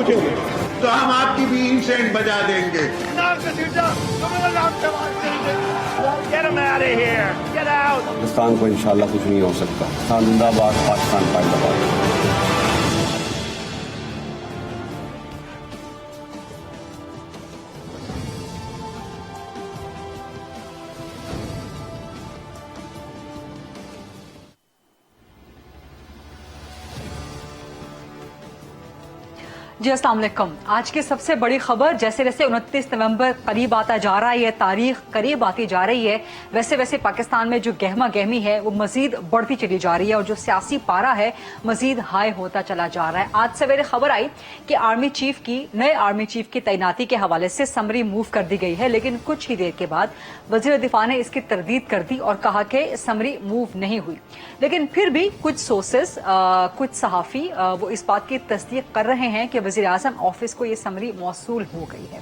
पहुंचेंगे तो हम आपकी भी इंसेंट बजा देंगे। पाकिस्तान को इंशाल्लाह कुछ नहीं हो सकता। जिंदाबाद, पाकिस्तान जिंदाबाद। जी अस्सलाम वालेकुम। आज की सबसे बड़ी खबर, जैसे जैसे 29 नवंबर करीब आता जा रहा है, ये तारीख करीब आती जा रही है, वैसे वैसे पाकिस्तान में जो गहमा गहमी है वो मजीद बढ़ती चली जा रही है और जो सियासी पारा है मजीद हाई होता चला जा रहा है। आज सवेरे खबर आई कि नए आर्मी चीफ की तैनाती के हवाले से समरी मूव कर दी गई है, लेकिन कुछ ही देर के बाद वजीर दिफा ने इसकी तरदीद कर दी और कहा कि समरी मूव नहीं हुई। लेकिन फिर भी कुछ सोर्सेस, कुछ सहाफी वो इस बात की तस्दीक कर रहे हैं कि वज़ीर आज़म ऑफिस को ये समरी मौसूल हो गई है।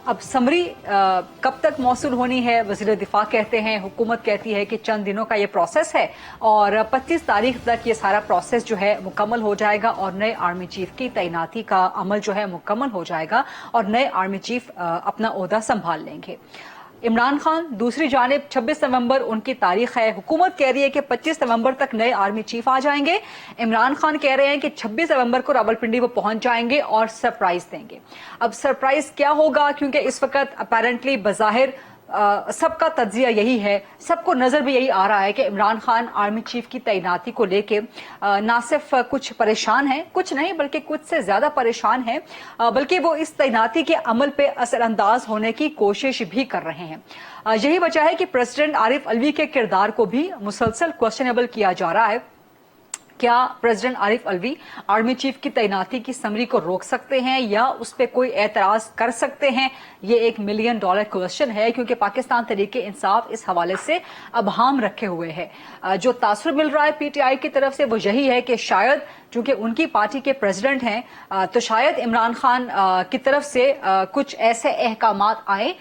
अब समरी कब तक मौसूल होनी है, वज़ीर दिफा कहते हैं, हुकूमत कहती है कि चंद दिनों का ये प्रोसेस है और 25 तारीख तक ये सारा प्रोसेस जो है मुकम्मल हो जाएगा और नए आर्मी चीफ की तैनाती का अमल जो है मुकम्मल हो जाएगा और नए आर्मी चीफ अपना ओहदा संभाल लेंगे। इमरान खान दूसरी जानिब 26 नवंबर उनकी तारीख है, हुकूमत कह रही है कि 25 नवंबर तक नए आर्मी चीफ आ जाएंगे। इमरान खान कह रहे हैं कि 26 नवंबर को रावलपिंडी वो पहुंच जाएंगे और सरप्राइज देंगे। अब सरप्राइज क्या होगा, क्योंकि इस वक्त अपेरेंटली बज़ाहिर सबका तज्जिया यही है, सबको नजर भी यही आ रहा है कि इमरान खान आर्मी चीफ की तैनाती को लेके ना सिर्फ कुछ परेशान हैं, कुछ नहीं बल्कि कुछ से ज्यादा परेशान हैं, बल्कि वो इस तैनाती के अमल पे असरअंदाज होने की कोशिश भी कर रहे हैं। यही वजह है कि प्रेसिडेंट आरिफ अलवी के किरदार को भी मुसलसल क्वेश्चनेबल किया जा रहा है। क्या president Arif Alvi army chief की तैनाती की समरी को रोक सकते हैं या उस पर कोई एतराज कर सकते हैं? ये $1 मिलियन क्वेश्चन है, क्योंकि पाकिस्तान तहरीक इंसाफ इस हवाले से अबहाम रखे हुए है। जो तासुर मिल रहा है पीटीआई की तरफ से वो यही है कि शायद चूंकि उनकी पार्टी के प्रेसिडेंट हैं तो शायद इमरान खान की तरफ से कुछ ऐसे अहकामात आए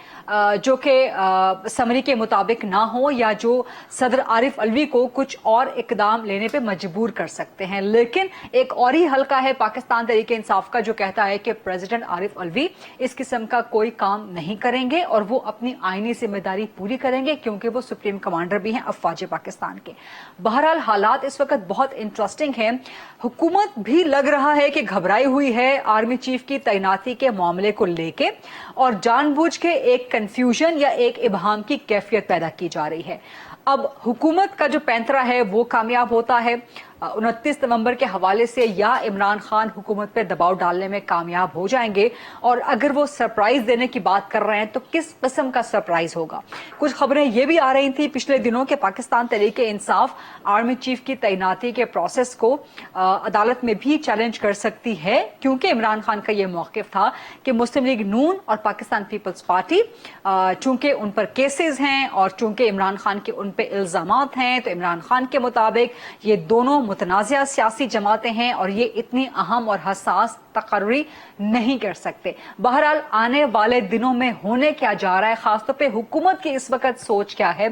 जो कि समरी के मुताबिक ना हो या जो सदर आरिफ अलवी को कुछ और इकदाम लेने पे मजबूर कर सकते हैं। लेकिन एक और ही हल्का है पाकिस्तान तहरीक इंसाफ का जो कहता है कि प्रेसिडेंट आरिफ अलवी इस किस्म का कोई काम नहीं करेंगे और वो अपनी आईनी जिम्मेदारी पूरी करेंगे, क्योंकि वो सुप्रीम कमांडर भी हैं अफवाज पाकिस्तान के। बहरहाल हालात इस वक्त बहुत इंटरेस्टिंग हैं। हुकूमत भी लग रहा है कि घबराई हुई है आर्मी चीफ की तैनाती के मामले को लेके और जानबूझ के एक कंफ्यूजन या एक इबहाम की कैफियत पैदा की जा रही है। अब हुकूमत का जो पैंतरा है वो कामयाब होता है 29 नवंबर के हवाले से, या इमरान खान हुकूमत पर दबाव डालने में कामयाब हो जाएंगे, और अगर वो सरप्राइज देने की बात कर रहे हैं तो किस किस्म का सरप्राइज होगा। कुछ खबरें ये भी आ रही थी पिछले दिनों के पाकिस्तान तहरीक इंसाफ आर्मी चीफ की तैनाती के प्रोसेस को अदालत में भी चैलेंज कर सकती है, क्योंकि इमरान खान का ये मौकिफ था कि मुस्लिम लीग नून और पाकिस्तान पीपल्स पार्टी चूंकि उन पर केसेस हैं और चूंकि इमरान खान के उन पर इल्जामात हैं, तो इमरान खान के मुताबिक ये दोनों मुतनाज़िया सियासी जमातें हैं और ये इतनी अहम और हसास तकर्री नहीं कर सकते। बहरहाल आने वाले दिनों में होने क्या जा रहा है, खासतौर पे हुकूमत की इस वक्त सोच क्या है,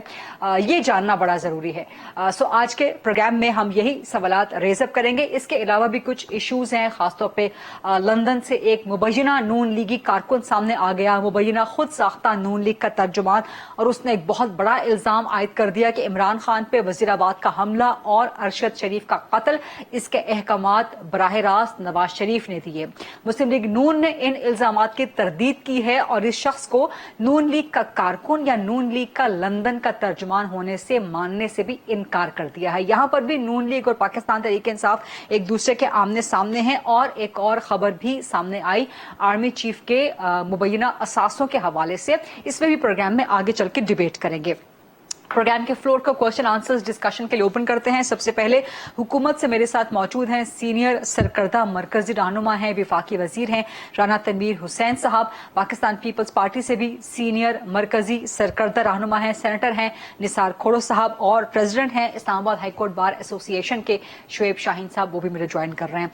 ये जानना बड़ा जरूरी है। सो आज के प्रोग्राम में हम यही सवालात रेज़अप करेंगे। इसके अलावा भी कुछ इश्यूज हैं, खासतौर पे लंदन से एक मुबैना नून लीगी कारकुन सामने आ गया, मुबैना खुद साख्ता नून लीग का तर्जुमान, और उसने एक बहुत बड़ा इल्जाम आयद कर दिया कि इमरान खान पे वजीराबाद का हमला और अरशद शरीफ का कत्ल, इसके अहकामात बराह रास्त नवाज शरीफ ने दिए। मुस्लिम लीग नून ने इन इल्जामात की तरदीद की है और इस शख्स को नून लीग का कारकुन या नून लीग का लंदन का तर्जुमान होने से मानने से भी इनकार कर दिया है। यहां पर भी नून लीग और पाकिस्तान तहरीक इंसाफ एक दूसरे के आमने सामने हैं। और एक और खबर भी सामने आई आर्मी चीफ के मुबैना असासों के हवाले से, इसमें भी प्रोग्राम में आगे चल के डिबेट करेंगे। प्रोग्राम के फ्लोर को क्वेश्चन आंसर्स डिस्कशन के लिए ओपन करते हैं। सबसे पहले हुकूमत से मेरे साथ मौजूद हैं सीनियर सरकर्दा मरकजी रहनुमा हैं, विफाकी वजीर हैं राना तनवीर हुसैन साहब, पाकिस्तान पीपल्स पार्टी से भी सीनियर मरकजी सरकर्दा रहनुमा हैं, सेनेटर हैं निसार खोड़ो साहब, और प्रेसिडेंट हैं इस्लामाबाद हाईकोर्ट बार एसोसिएशन के शुएब शाहीन साहब, वो भी मेरे ज्वाइन कर रहे हैं।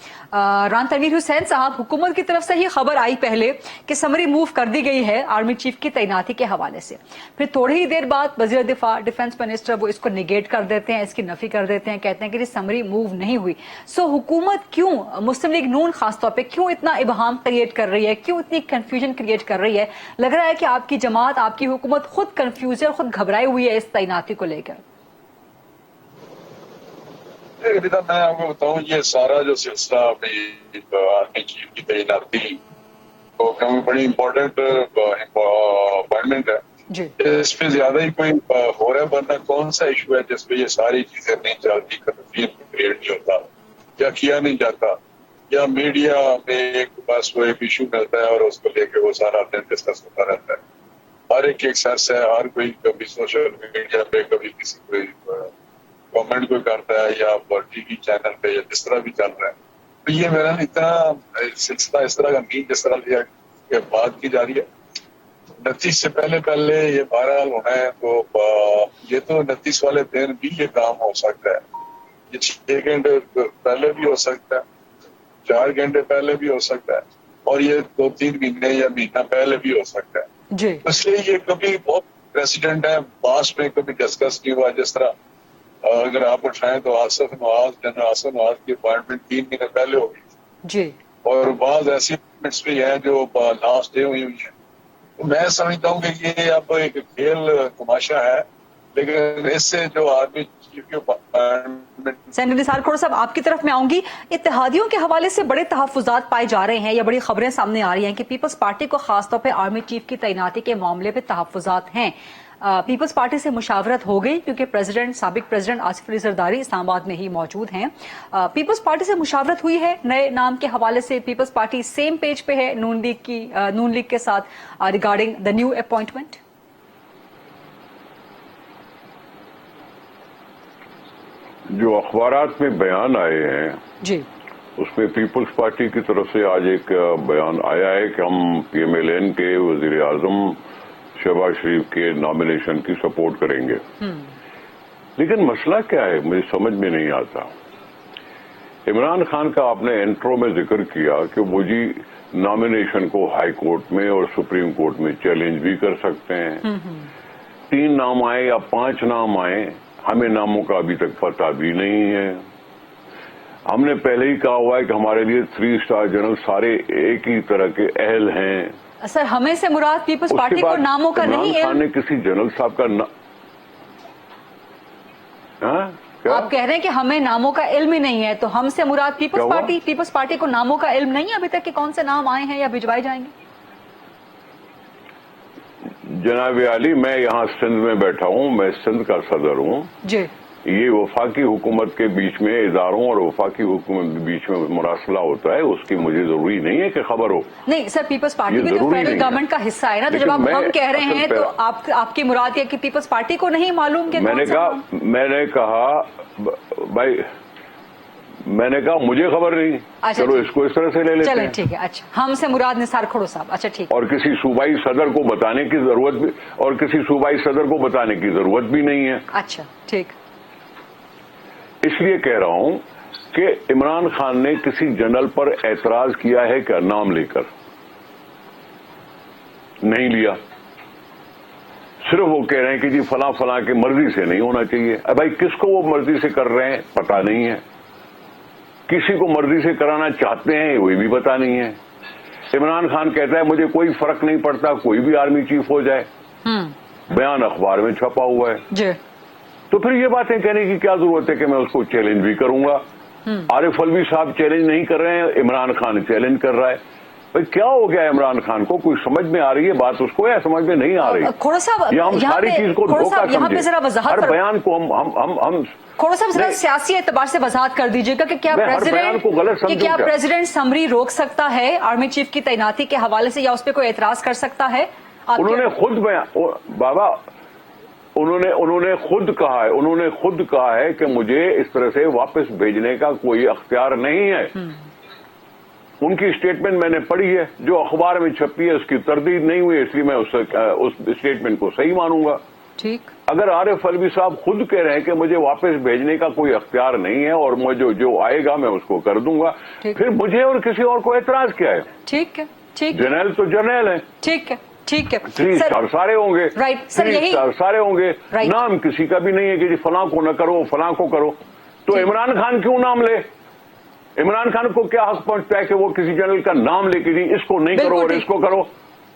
राना तनवीर हुसैन साहब, हुकूमत की तरफ से ही खबर आई पहले कि समरी मूव कर दी गई है आर्मी चीफ की तैनाती के हवाले से, फिर थोड़ी ही देर बाद वजीर दिफा डिफेंस मिनिस्टर, वो इसको निगेट कर देते हैं, इसकी नफी कर देते हैं, कहते हैं कि समरी मूव नहीं हुई। सो हुकूमत क्यों, मुस्लिम लीग नून खासतौर पे क्यों इतना इबहाम क्रिएट कर रही है, क्यों इतनी कंफ्यूजन क्रिएट कर रही है? लग रहा है कि आपकी जमात, आपकी हुकूमत खुद कंफ्यूज है, खुद घबराई हुई है इस तैनाती को लेकर। मैं आपको बताऊं, ये सारा जो सिलसिला आर्मी चीफ की तैनाती तो बड़ी इम्पोर्टेंट अपॉइंटमेंट है जी इस पे ज्यादा ही कोई हो रहा है, वरना कौन सा इशू है जिसपे ये सारी चीजें नहीं चलती, कंफ्यूजन क्रिएट नहीं होता या किया नहीं जाता, या मीडिया में एक बस वो एक इशू मिलता है और उसको लेके वो सारा दिन डिस्कस होता रहता है। हर एक एक्सेस है, हर कोई कभी सोशल मीडिया पे, कभी किसी कोई कमेंट कोई करता है या टीवी चैनल पे या जिस तरह भी चल रहा है। तो ये मेरा इतना सिलसिला इस तरह का नहीं जिस तरह लिया के बात की जा रही है। 29 से पहले ये बहरहाल होना है, तो ये तो 29 वाले दिन भी ये काम हो सकता है, ये 6 घंटे पहले भी हो सकता है, 4 घंटे पहले भी हो सकता है, और ये 2-3 महीने या महीना पहले भी हो सकता है जी। इसलिए ये कभी बहुत प्रेसिडेंट है, पास में कभी डिस्कस नहीं हुआ। जिस तरह अगर आप उठाएं तो जनरल आसिफ नवाज की अपॉइंटमेंट 3 महीने पहले हो गई जी, और बाद ऐसी अपॉइंटमेंट्स भी हैं जो लास्ट डे हुई है। तो मैं समझता हूँ कि ये अब एक खेल तमाशा है, लेकिन इससे जो आर्मी चीफ की अपॉइंटमेंट। सेनेटर निसार खोड़ साहब, आपकी तरफ मैं आऊंगी। इत्तेहादियों के हवाले से बड़े तहफुजात पाए जा रहे हैं या बड़ी खबरें सामने आ रही हैं कि पीपल्स पार्टी को खासतौर पे आर्मी चीफ की तैनाती के मामले पे तहफुजात हैं। पीपल्स पार्टी से मुशावरत हो गई क्योंकि साबिक प्रेसिडेंट आसिफ अली जरदारी इस्लामाबाद में ही मौजूद हैं। पीपल्स पार्टी से मुशावरत हुई है नए नाम के हवाले से, पीपल्स पार्टी सेम पेज पे है नून लीग के साथ रिगार्डिंग द न्यू अपॉइंटमेंट। जो अखबारात में बयान आए हैं जी, उसमें पीपल्स पार्टी की तरफ से आज एक बयान आया है कि हम PMLN के वजीर आजम शहबाज शरीफ के नॉमिनेशन की सपोर्ट करेंगे। लेकिन मसला क्या है मुझे समझ में नहीं आता। इमरान खान का आपने इंट्रो में जिक्र किया कि वो जी नॉमिनेशन को हाई कोर्ट में और सुप्रीम कोर्ट में चैलेंज भी कर सकते हैं। 3 नाम आए या 5 नाम आए, हमें नामों का अभी तक पता भी नहीं है। हमने पहले ही कहा हुआ है कि हमारे लिए 3 स्टार जनरल सारे एक ही तरह के अहल हैं। सर, हमें से मुराद पीपल्स पार्टी को नामों का नहीं है। इमरान खान ने किसी जनरल साहब का क्या? आप कह रहे हैं कि हमें नामों का इल्म ही नहीं है, तो हमसे मुराद पीपल्स पार्टी को नामों का इल्म नहीं है अभी तक कि कौन से नाम आए हैं या भिजवाए जाएंगे? जनाब अली, मैं यहाँ सिंध में बैठा हूँ, मैं सिंध का सदर हूँ जी। ये वफाकी हुकूमत के बीच में इदारों और वफाकी हुकूमत के बीच में मुरासला होता है, उसकी मुझे जरूरी नहीं है कि खबर हो। नहीं सर, पीपल्स पार्टी भी तो फेडरल गवर्नमेंट का हिस्सा है ना, तो जब आप हम कह रहे हैं तो आपकी मुराद है कि पीपल्स पार्टी को नहीं मालूम कि मैंने कहा मुझे खबर नहीं। अच्छा, चलो इसको इस तरह से ले लेते हैं। चलें ठीक है। अच्छा, हमसे मुराद निसार खोड़ो साहब। अच्छा ठीक। और किसी सूबाई सदर को बताने की जरूरत भी नहीं है। अच्छा ठीक। इसलिए कह रहा हूं कि इमरान खान ने किसी जनरल पर एतराज किया है क्या? नाम लेकर नहीं लिया। सिर्फ वो कह रहे हैं कि जी फला फला की मर्जी से नहीं होना चाहिए। अब भाई किसको वो मर्जी से कर रहे हैं पता नहीं है, किसी को मर्जी से कराना चाहते हैं वही भी पता नहीं है। इमरान खान कहता है मुझे कोई फर्क नहीं पड़ता, कोई भी आर्मी चीफ हो जाए। बयान अखबार में छपा हुआ है जी। तो फिर ये बातें कहने की क्या जरूरत है कि मैं उसको चैलेंज भी करूंगा? आरिफ अलवी साहब चैलेंज नहीं कर रहे हैं, इमरान खान चैलेंज कर रहा है। भाई क्या हो गया इमरान खान को? कोई समझ में आ रही है बात उसको या समझ में नहीं आ रही? खोड़ो साहब, या हम सारी चीज को धोखा समझे? हर बयान को हम खोड़ो साहब जरा सियासी एतबार से वजाहत कर दीजिएगा कि क्या प्रेसिडेंट समरी रोक सकता है आर्मी चीफ की तैनाती के हवाले से, या उस पर कोई एतराज कर सकता है? उन्होंने खुद कहा है कि मुझे इस तरह से वापस भेजने का कोई अख्तियार नहीं है। उनकी स्टेटमेंट मैंने पढ़ी है, जो अखबार में छपी है उसकी तरदीद नहीं हुई, इसलिए मैं उस स्टेटमेंट को सही मानूंगा। ठीक। अगर आरिफ अलवी साहब खुद कह रहे हैं कि मुझे वापस भेजने का कोई अख्तियार नहीं है और मुझे जो आएगा मैं उसको कर दूंगा, फिर मुझे और किसी और को एतराज क्या है? ठीक है, ठीक। जर्नल तो जर्नल है। ठीक है, ठीक है 3 स्टार सारे होंगे, राइट सर, 3 यही स्टार सारे होंगे, राइट। नाम किसी का भी नहीं है कि जी फलां को न करो फलां को करो। तो इमरान खान क्यों नाम ले? इमरान खान को क्या हक पहुंचता है कि वो किसी जनरल का नाम लेके जी इसको नहीं करो और इसको करो?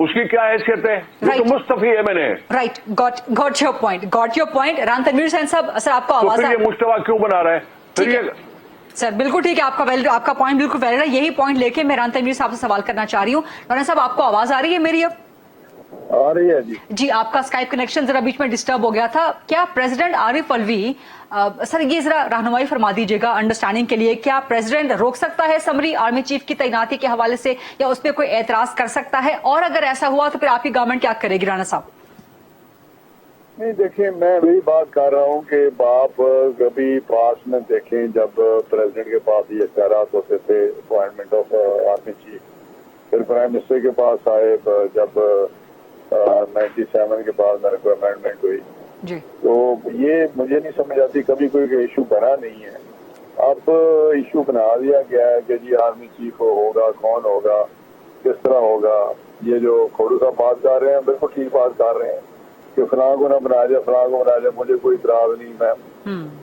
उसकी क्या हैसियत है? वो तो मुस्तफी है मैंने। Right, got your point. Rana Tanveer Hussain साहब, सर आपको तो आवाज फिर ये मुश्तबा क्यों बना रहा है? फिर ये सर बिल्कुल ठीक है, आपका पॉइंट बिल्कुल वैलिड है। यही पॉइंट लेके मैं रान तनवीर साहब से सवाल करना चाह रही हूँ। राना साहब, आपको आवाज आ रही है मेरी? अब आ रही है जी। आपका स्काइप कनेक्शन जरा बीच में डिस्टर्ब हो गया था। क्या प्रेसिडेंट आरिफ अलवी, सर ये जरा रहनुमाई फरमा दीजिएगा अंडरस्टैंडिंग के लिए, क्या प्रेसिडेंट रोक सकता है समरी आर्मी चीफ की तैनाती के हवाले से, या उस पर कोई एतराज कर सकता है? और अगर ऐसा हुआ तो फिर आपकी गवर्नमेंट क्या करेगी? राणा साहब नहीं, देखिए मैं वही बात कर रहा हूँ कि आप कभी पास में देखें जब प्रेसिडेंट के पास ये इख्तियारात होते थे अपॉइंटमेंट ऑफ आर्मी चीफ, फिर प्राइम मिनिस्टर के पास आए जब 97 के बाद मेरे को अमेंडमेंट हुई जी। तो ये मुझे नहीं समझ आती, कभी कोई इशू बना नहीं है। अब इशू बना दिया गया है कि जी आर्मी चीफ होगा, कौन होगा, किस तरह होगा। ये जो खोड़ू साहब बात कर रहे हैं बिल्कुल ठीक बात कर रहे हैं कि फलां को ना बना जाए, फलां को बना जाए, मुझे कोई इतराज नहीं। मैम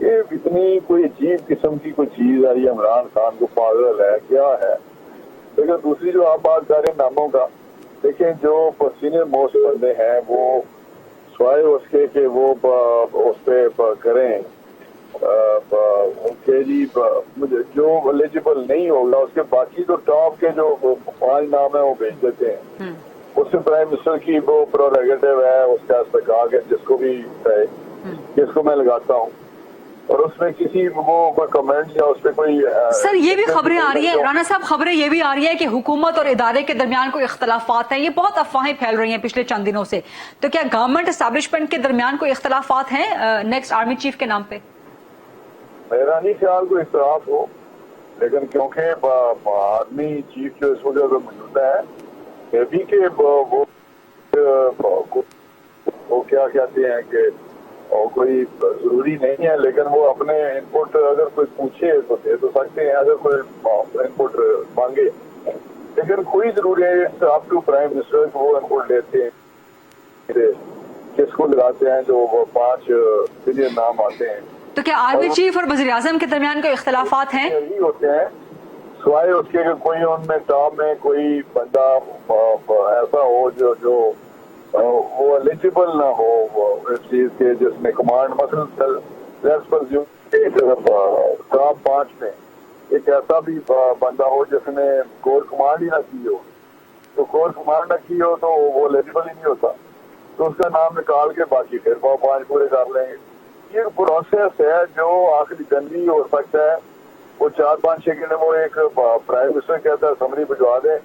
ये इतनी कोई अजीब किस्म की कोई चीज है, ये इमरान खान को पागल है क्या है। लेकिन दूसरी जो आप बात कर रहे हैं नामों का, देखिए जो सीनियर मोस्ट बंदे हैं वो स्वाय उसके कि वो उस पे करें के जी जो एलिजिबल नहीं होगा उसके बाकी तो टॉप के जो 5 नाम है वो भेज देते हैं। उससे प्राइम मिनिस्टर की वो प्रोरेगेटिव है, उसके आस कहा कि जिसको भी है जिसको मैं लगाता हूँ, और उसमें किसी वो कमेंट या उस पर कोई सर ये भी खबरें आ रही है राणा साहब, खबरें ये भी आ रही है कि हुकूमत और इदारे के दरमियान कोई इख्तलाफात हैं। ये बहुत अफवाहें फैल रही हैं पिछले चंद दिनों से। तो क्या गवर्नमेंट एस्टैब्लिशमेंट के दरमियान कोई इख्तलाफात हैं नेक्स्ट आर्मी चीफ के नाम पे? मेरा नहीं ख्याल कोई इख्तलाफ हो, लेकिन क्योंकि आर्मी चीफ जो इस वजह से मौजूद है भी कि वो क्या कहते हैं कि और कोई जरूरी नहीं है, लेकिन वो अपने इनपुट अगर कोई पूछे तो दे तो सकते हैं, अगर कोई इनपुट मांगे। लेकिन कोई जरूरी है अप टू प्राइम मिनिस्टर को वो इनपुट लेते हैं, किसको लगाते हैं, जो वो 5 सीनियर नाम आते हैं। तो क्या आर्मी चीफ और वज़ीर आज़म के दरमियान कोई इख्तलाफात हैं? यही होते हैं, सिवाय उसके कि कोई उनमें टॉप में कोई बंदा ऐसा हो जो वो एलिजिबल ना हो इस चीज के, जिसमें कमांड मसलन टॉप 5 में एक ऐसा भी बंदा हो जिसने कोर कमांड ही ना की हो, तो कोर कमांड ना की हो तो वो एलिजिबल ही नहीं होता, तो उसका नाम निकाल के बाकी फिर वो 5 पूरे कर लेंगे। ये प्रोसेस है जो आखिरी जल्दी हो सकता है। वो 4-5 सेकंड में वो एक प्राइम मिनिस्टर कहता है समरी भिजवा दें,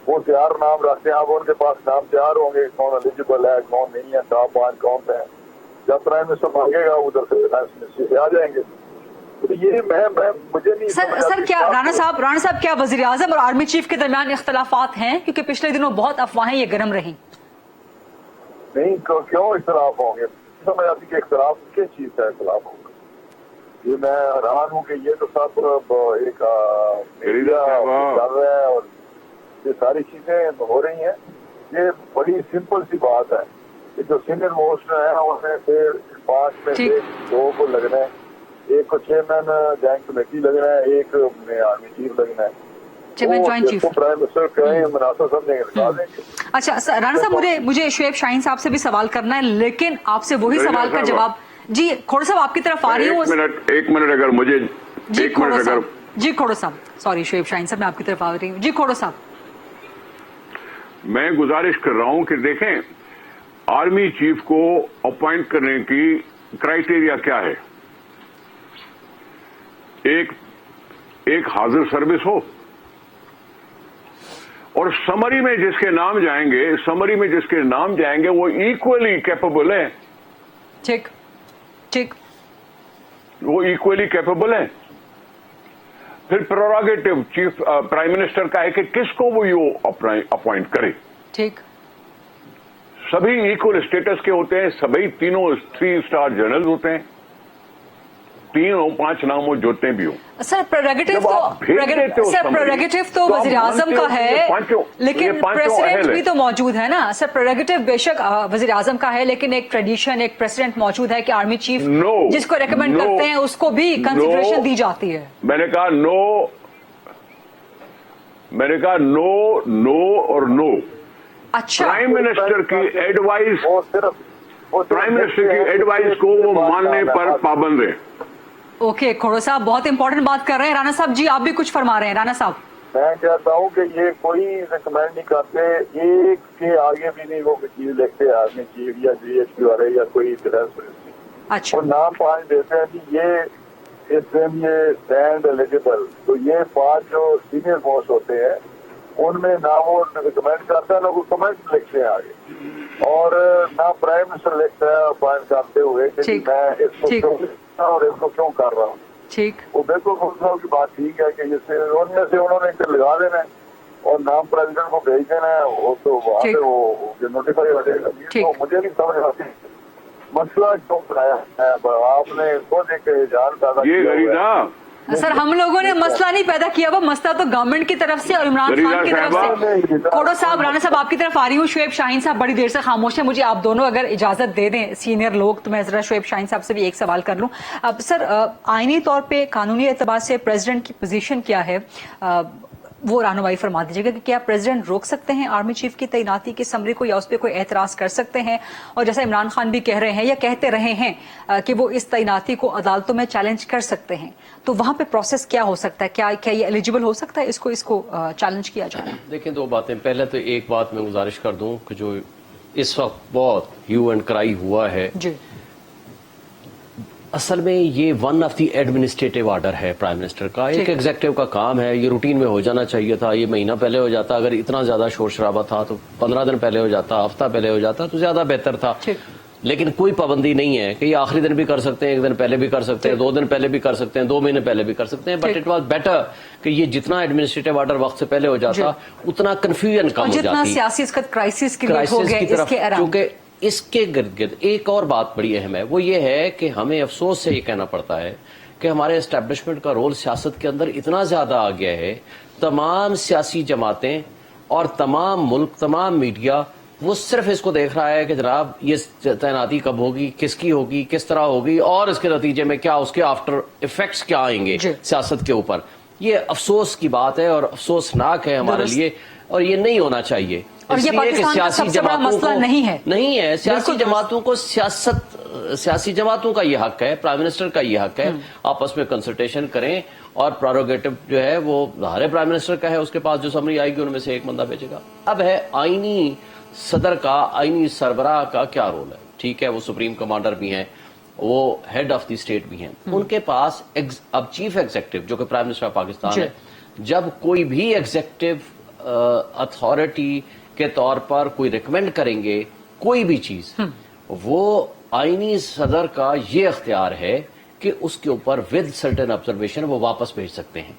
वो तैयार नाम रखते हैं। अब उनके पास नाम तैयार होंगे कौन एलिजिबल है कौन नहीं है, टॉप 5 कौन है। जब प्राइम मिनिस्टर मांगेगा उधर से फाइनेंस मिनिस्ट्री से आ जाएंगे। तो ये मैं मुझे नहीं सर क्या राणा साहब क्या वज़ीर आज़म और आर्मी चीफ के दरमियान इख्तलाफात हैं? क्योंकि पिछले दिनों बहुत अफवाहें ये गर्म रही। नहीं, क्यों इख्तलाफ होंगे? समझ आती कि इख्तलाफ किस चीज का इख्तलाफ होगा? ये मैं हैरान हूँ कि ये तो सब एक मीडिया चल रहा है और ये सारी चीजें हो रही हैं। ये बड़ी सिंपल सी बात है कि जो सीनियर मोस्ट है उसमें से 5 में से 2 को लगना है, एक को चेयरमैन जॉइंट कमेटी लगना है, एक में आर्मी चीफ लगना है। जॉइंट चीफ प्राइम मिनिस्टर कहें मुनासिब समझेंगे निकाल देंगे। अच्छा राणा साहब, मुझे शुएब शाहीन साहब से भी सवाल करना है, लेकिन आपसे वही सवाल का जवाब। जी खोड़ो साहब आपकी तरफ आ रही हूँ। एक मिनट अगर मुझे जी खोड़ो साहब सॉरी शुएब शाहीन साहब मैं आपकी तरफ आ रही हूँ। जी खोड़ो साहब, मैं गुजारिश कर रहा हूं कि देखें आर्मी चीफ को अपॉइंट करने की क्राइटेरिया क्या है। एक हाजिर सर्विस हो और समरी में जिसके नाम जाएंगे वो इक्वली कैपेबल है। ठीक वो इक्वली कैपेबल है। फिर प्रोरोगेटिव चीफ प्राइम मिनिस्टर का है कि किसको वो यो अपॉइंट करे। ठीक, सभी इक्वल स्टेटस के होते हैं, सभी तीनों 3 स्टार जनरल होते हैं। 3 हो 5 नाम हो जोते भी हो। सर प्रेरोगेटिव जब आप भेज देते हो somebody, प्रेरोगेटिव तो तो आप वजीर आजम मानते का हो कि है, ये पांचों प्रेसिडेंट अहल भी है। तो मौजूद है ना सर। प्रेरोगेटिव बेशक वजीर आजम का है, लेकिन एक ट्रेडिशन, एक प्रेसिडेंट मौजूद है कि आर्मी चीफ जिसको रेकमेंड करते हैं उसको भी कंसिडरेशन दी जाती है। मैंने कहा नो और नो। अच्छा, प्राइम मिनिस्टर की एडवाइस, वो सिर्फ प्राइम मिनिस्टर की एडवाइस को वो मानने पर पाबंद है। ओके खोड़ो साहब बहुत इंपॉर्टेंट बात कर रहे हैं। राणा साहब जी आप भी कुछ फरमा रहे हैं। राणा साहब मैं कहता हूँ कि ये कोई रिकमेंड नहीं करते, एक के आगे भी नहीं वो चीज लिखते आर्मी चीफ या GSP वाले या कोई अच्छा और नाम 5 देते हैं कि ये इसमें ये स्टैंड एलिजिबल। तो ये 5 जो सीनियर मोस्ट होते हैं उनमें ना वो रिकमेंड करता है ना वो कमेंट लिखते हैं आगे, और ना प्राइम मिनिस्टर लिखता है अपॉइंट करते हुए कि ठीक, मैं इसको ठीक। क्यों और इसको क्यों कर रहा हूँ। ठीक, वो बिल्कुल साहब की बात ठीक है कि जैसे उनमें से उन्होंने लगा देना है और नाम प्रेसिडेंट को भेज देना है, वो तो वहाँ ठीक। पे वो नोटिफाई हो जाएगा। ये ठीक। तो मुझे नहीं समझ आती मसला क्यों बनाया है, आपने खुद एक जान पैदा ये किया हुआ है। गरीदा सर हम लोगों ने मसला नहीं पैदा किया, वो मसला तो गवर्नमेंट की तरफ से और इमरान खान की तरफ से। खोड़ो साहब, राणा साहब आपकी तरफ आ रही हूँ। शुएब शाहीन साहब बड़ी देर से खामोश है, मुझे आप दोनों अगर इजाजत दे दें सीनियर लोग तो मैं जरा शुएब शाहीन साहब से भी एक सवाल कर लूं। अब सर आईनी तौर पे कानूनी एतबार से प्रेसिडेंट की पोजीशन क्या है, वो रानुमाई फरमा दीजिएगा कि क्या प्रेसिडेंट रोक सकते हैं आर्मी चीफ की तैनाती की समरी को, या उस पर कोई एतराज कर सकते हैं? और जैसा इमरान खान भी कह रहे हैं या कहते रहे हैं कि वो इस तैनाती को अदालतों में चैलेंज कर सकते हैं, तो वहां पे प्रोसेस क्या हो सकता है? क्या ये एलिजिबल हो सकता है इसको चैलेंज किया जाए? देखिए 2 बातें। पहले तो एक बात मैं गुजारिश कर दूं कि जो इस वक्त बहुत ह्यू एंड क्राई हुआ है, जी असल में ये one of the administrative order है प्राइम मिनिस्टर का। एक एग्जीक्यूटिव का काम है, ये रूटीन में हो जाना चाहिए था। ये महीना पहले हो जाता, अगर इतना ज्यादा शोर शराबा था तो 15 दिन पहले हो जाता, हफ्ता पहले हो जाता तो ज्यादा बेहतर था। लेकिन कोई पाबंदी नहीं है कि ये आखिरी दिन भी कर सकते हैं, 1 दिन पहले भी कर सकते हैं, 2 दिन पहले भी कर सकते हैं, 2 महीने पहले भी कर सकते हैं। बट इट वाज बेटर कि ये जितना एडमिनिस्ट्रेटिव ऑर्डर वक्त से पहले हो जाता उतना कंफ्यूजन कम हो जाती, जितना सियासी क्राइसिस क्रिएट हो गया इसके अराउंड। क्योंकि इसके गिर्द गिर्द एक और बात बड़ी अहम है, वो ये है कि हमें अफसोस से ये कहना पड़ता है कि हमारे एस्टेब्लिशमेंट का रोल सियासत के अंदर इतना ज्यादा आ गया है। तमाम सियासी जमातें और तमाम मुल्क, तमाम मीडिया वो सिर्फ इसको देख रहा है कि जनाब ये तैनाती कब होगी, किसकी होगी, किस तरह होगी और इसके नतीजे में क्या उसके आफ्टर इफेक्ट्स क्या आएंगे सियासत के ऊपर। ये अफसोस की बात है और अफसोसनाक है हमारे लिए, और ये नहीं होना चाहिए। और ये पाकिस्तान का सबसे बड़ा मसला नहीं है सियासी जमातों को सियासी जमातों का ये हक है, प्राइम मिनिस्टर का ये हक है, आपस में कंसल्टेशन करें और प्रेरोगेटिव जो है वो हमारे प्राइम मिनिस्टर का है, उसके पास जो समरी आएगी उनमें से एक बंदा भेजेगा। अब है आईनी सदर का, आईनी सरबराह का क्या रोल है? ठीक है वो सुप्रीम कमांडर भी हैं, वो हेड ऑफ द स्टेट भी हैं, उनके पास अब चीफ एग्जीक्यूटिव जो कि प्राइम मिनिस्टर ऑफ पाकिस्तान है, जब कोई भी एग्जीक्यूटिव अथॉरिटी के तौर पर कोई रिकमेंड करेंगे कोई भी चीज, वो आईनी सदर का ये अख्तियार है कि उसके ऊपर विद सर्टेन ऑब्जर्वेशन वो वापस भेज सकते हैं।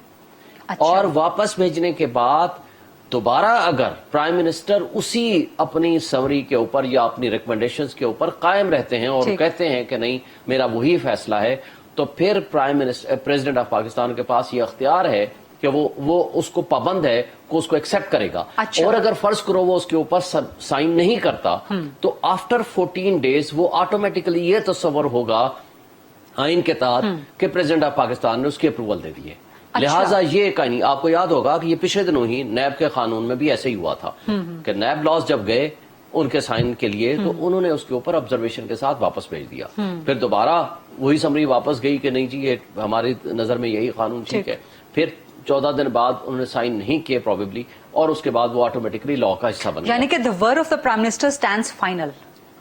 अच्छा। और वापस भेजने के बाद दोबारा अगर प्राइम मिनिस्टर उसी अपनी समरी के ऊपर या अपनी रिकमेंडेशंस के ऊपर कायम रहते हैं और कहते हैं कि नहीं मेरा वही फैसला है, तो फिर प्रेसिडेंट ऑफ पाकिस्तान के पास ये अख्तियार है कि वो उसको पाबंद है कि उसको एक्सेप्ट करेगा। अच्छा। और अगर फर्ज करो वो उसके ऊपर साइन नहीं करता तो आफ्टर 14 डेज वो ऑटोमेटिकली ये तस्वर होगा आइन के तहत कि प्रेसिडेंट ऑफ पाकिस्तान ने उसकी अप्रूवल दे दी है। अच्छा। लिहाजा ये कहानी आपको याद होगा कि ये पिछले दिनों ही नैब के कानून में भी ऐसे ही हुआ था कि नैब लॉज जब गए उनके साइन के लिए तो उन्होंने उसके ऊपर ऑब्जर्वेशन के साथ वापस भेज दिया। फिर दोबारा वही समरी वापस गई कि नहीं जी ये हमारी नजर में यही कानून ठीक है। फिर 14 दिन बाद उन्होंने साइन नहीं किए प्रोबेबली, और उसके बाद वो ऑटोमेटिकली लॉ का हिस्सा बन गया। यानी कि the word of the prime minister stands final.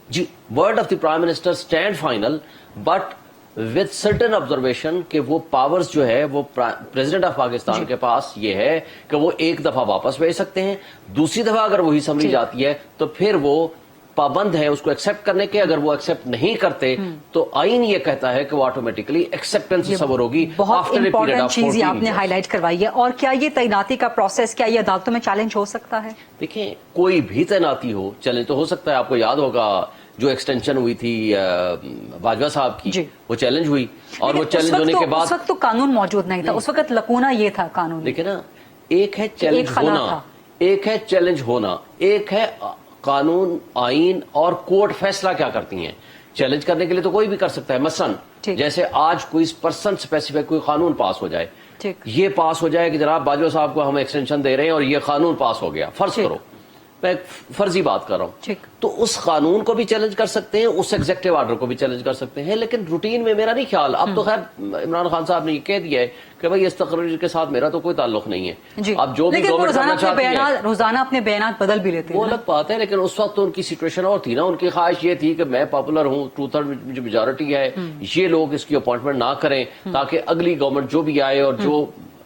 जी, word of the prime minister stand final, but with certain observation कि वो पावर्स जो है वो प्रेसिडेंट ऑफ पाकिस्तान के पास ये है कि वो एक दफा वापस भेज सकते हैं, दूसरी दफा अगर वही समरी जाती है तो फिर वो पाबंद है उसको एक्सेप्ट करने के। अगर वो एक्सेप्ट नहीं करते तो आइन ये कहता है कि वो ऑटोमेटिकली एक्सेप्टेंस सबर होगी। बहुत इंपॉर्टेंट चीज ये आपने हाईलाइट करवाई है। और क्या ये तैनाती का प्रोसेस क्या ये अदालतों में चैलेंज हो सकता है? देखिए कोई भी तैनाती हो चैलेंज तो हो सकता है। आपको याद होगा जो एक्सटेंशन हुई थी बाजवा साहब की, जी। वो चैलेंज हुई, और वो चैलेंज होने के बाद उस वक्त तो कानून मौजूद नहीं था, उस वक्त लकूना ये था कानून। देखिए ना, एक है चैलेंज एक खला होना, था। एक है चैलेंज होना, एक है कानून, आइन और कोर्ट फैसला क्या करती हैं। चैलेंज करने के लिए तो कोई भी कर सकता है, मसलन ठीक। जैसे आज कोई पर्सन स्पेसिफिक कोई कानून पास हो जाए, ठीक। ये पास हो जाए कि जनाब बाजवा साहब को हम एक्सटेंशन दे रहे हैं और ये कानून पास हो गया, फर्ज ठीक। करो, मैं एक फर्जी बात कर रहा हूं, ठीक। तो उस कानून को भी चैलेंज कर सकते हैं, उस एग्जेक्टिव ऑर्डर को भी चैलेंज कर सकते हैं। लेकिन रूटीन में मेरा नहीं ख्याल, अब तो खैर इमरान खान साहब ने ये कह दिया है कि भाई इस तकरीर के साथ मेरा तो कोई ताल्लुक नहीं है। जी। अब जो भी लेकिन वो गवर्नमेंट करना चाहती है, रोजाना अपने बयानात बदल भी लेते हैं वो ना। अलग बात है, लेकिन उस वक्त तो उनकी सिचुएशन और थी ना, उनकी ख्वाहिश ये थी कि मैं पॉपुलर हूं, 2/3 जो मेजोरिटी है, ये लोग इसकी अपॉइंटमेंट ना करें ताकि अगली गवर्नमेंट जो भी आए और जो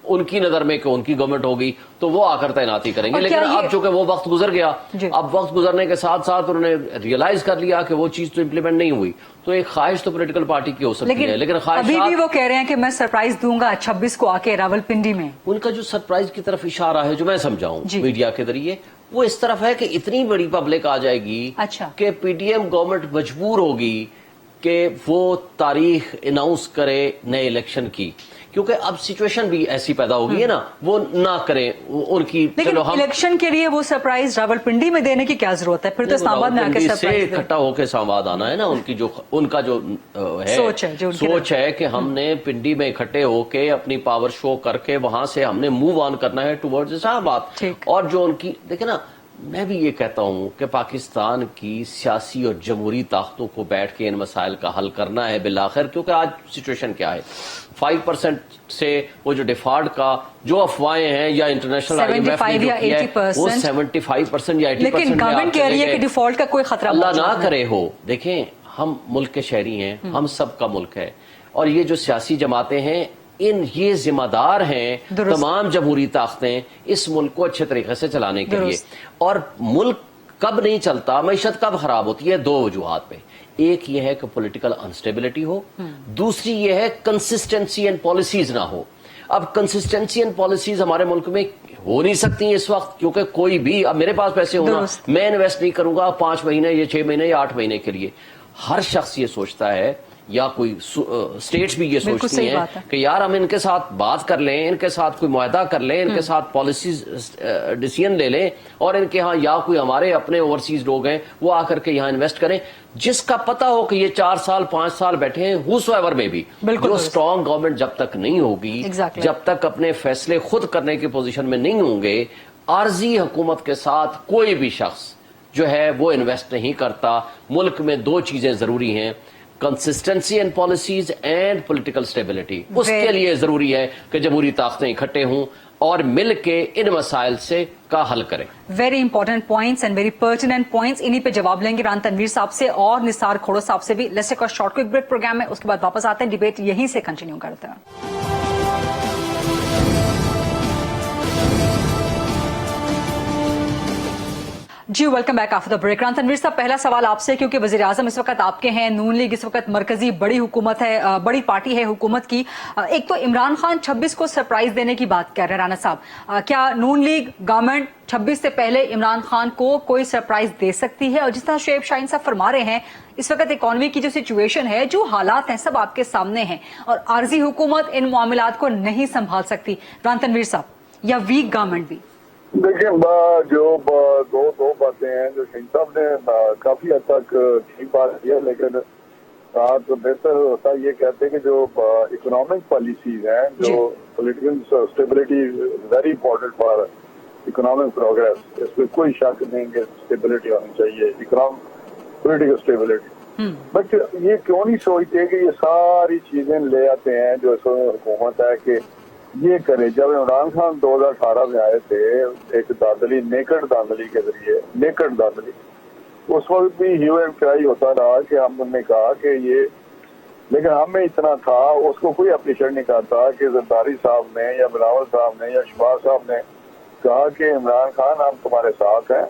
उनकी नजर में कि उनकी गवर्नमेंट होगी तो वो आकर तैनाती करेंगे। और लेकिन क्या अब चूंकि वो वक्त गुजर गया, जी। अब वक्त गुजरने के साथ साथ उन्होंने रियलाइज कर लिया कि वो चीज तो इम्प्लीमेंट नहीं हुई, तो एक ख्वाहिश तो पॉलिटिकल पार्टी की हो सकती है, लेकिन अभी भी वो कह रहे हैं कि मैं सरप्राइज दूंगा 26 को आके रावलपिंडी में। उनका जो सरप्राइज की तरफ इशारा है, जो मैं समझाऊं जी। मीडिया के जरिए, वो इस तरफ है कि इतनी बड़ी पब्लिक आ जाएगी अच्छा। कि पीडीएम गवर्नमेंट मजबूर होगी कि वो तारीख अनाउंस करे नए इलेक्शन की, क्योंकि अब सिचुएशन भी ऐसी पैदा होगी है ना, वो ना करें उनकी। लेकिन इलेक्शन के लिए वो सरप्राइज रावलपिंडी में देने की क्या जरूरत है? फिर तो इस्लामाबाद में आके से सरप्राइज इकट्ठा होकर इस्लामाबाद आना है ना, उनका जो है सोच है कि हमने पिंडी में इकट्ठे होके अपनी पावर शो करके वहां से हमने मूव ऑन करना है टुवर्ड्स इस्लामाबाद। और जो उनकी, देखिए ना, मैं भी ये कहता हूं कि पाकिस्तान की सियासी और जमहूरी ताकतों को बैठ के इन मसाइल का हल करना है बिलाखिर, क्योंकि आज सिचुएशन क्या है, 5% से वो जो डिफॉल्ट का जो अफवाहें हैं या इंटरनेशनल IMF ने जो किया है, वो 75% या 80%। लेकिन गवर्नमेंट कह रही है कि डिफॉल्ट का कोई खतरा अल्लाह ना करे हो। देखें, हम मुल्क के शहरी हैं, हम सब का मुल्क है, और ये जो सियासी जमातें हैं, ये जिम्मेदार हैं तमाम जमहूरी ताकतें इस मुल्क को अच्छे तरीके से चलाने के लिए। और मुल्क कब नहीं चलता, मईशत कब खराब होती है, दो वजूहात पे। एक ये है कि पॉलिटिकल अनस्टेबिलिटी हो, दूसरी ये है कंसिस्टेंसी एंड पॉलिसीज ना हो। अब कंसिस्टेंसी एंड पॉलिसीज हमारे मुल्क में हो नहीं सकती इस वक्त, क्योंकि कोई भी, अब मेरे पास पैसे होना, मैं इन्वेस्ट नहीं करूंगा 5 महीने या 6 महीने या 8 महीने के लिए। हर शख्स ये सोचता है, या कोई स्टेट्स भी ये सोचती हैं कि यार हम इनके साथ बात कर लें, इनके साथ कोई मुआहदा कर लें, इनके साथ पॉलिसीज डिसीजन ले लें, और इनके यहाँ या कोई हमारे अपने ओवरसीज लोग हैं वो आकर के यहाँ इन्वेस्ट करें, जिसका पता हो कि ये 4 साल 5 साल बैठे हैं हुसोएवर में भी। जो स्ट्रॉन्ग गवर्नमेंट जब तक नहीं होगी, जब तक अपने फैसले खुद करने की पोजीशन में नहीं होंगे, आर्जी हुकूमत के साथ कोई भी शख्स जो है वो इन्वेस्ट नहीं करता। मुल्क में दो चीजें जरूरी हैं, consistency and policies and political stability. उसके लिए जरूरी है कि जमहूरी ताकतें इकट्ठे हों और मिल के इन मसाइल से का हल करें। Very important points and very pertinent points. इन्हीं पे जवाब लेंगे रान तनवीर साहब से और निसार खोड़ो साहब से भी। Let's take a short quick break program में, उसके बाद वापस आते हैं, डिबेट यहीं से कंटिन्यू करते हैं। जी welcome back after the break. Rana Tanveer साहब, पहला सवाल आपसे, क्योंकि वजीर आजम इस वक्त आपके हैं, नून लीग इस वक्त मरकजी बड़ी हुकूमत है, बड़ी पार्टी है हुकूमत की। एक तो इमरान खान 26 को सरप्राइज देने की बात कर रहे हैं राना साहब, क्या नून लीग गवर्नमेंट 26 से पहले इमरान खान को कोई सरप्राइज दे सकती है? और जिस तरह शुएब शाहीन साहब फरमा रहे हैं, इस वक्त इकोनॉमी की जो सिचुएशन है, जो हालात हैं, सब आपके सामने हैं और आर्जी हुकूमत इन मामलात को नहीं संभाल सकती। रान तनवीर साहब, या वीक गवर्नमेंट भी? देखिए, जो दो बातें हैं जो शाहीन साहब ने काफी हद तक ठीक बात की है, लेकिन तो बेहतर होता ये कहते हैं कि जो इकोनॉमिक पॉलिसीज हैं, जो political stability very important for economic progress, इसमें कोई शक नहीं कि स्टेबिलिटी होनी चाहिए, पॉलिटिकल स्टेबिलिटी। बट ये क्यों नहीं सोचते कि ये सारी चीजें ले आते हैं जो हुकूमत है कि ये करे। जब इमरान खान 2018 में आए थे, एक धांधली, नेकड धांधली के जरिए, नेकड धांधली, उस वक्त भी ह्यू एंड क्राई होता रहा कि हमने कहा कि ये, लेकिन हमें इतना था, उसको कोई अप्रिशिएट नहीं करता कि जरदारी साहब ने या बिलावल साहब ने या शहबाज साहब ने कहा कि इमरान खान हम तुम्हारे साथ हैं,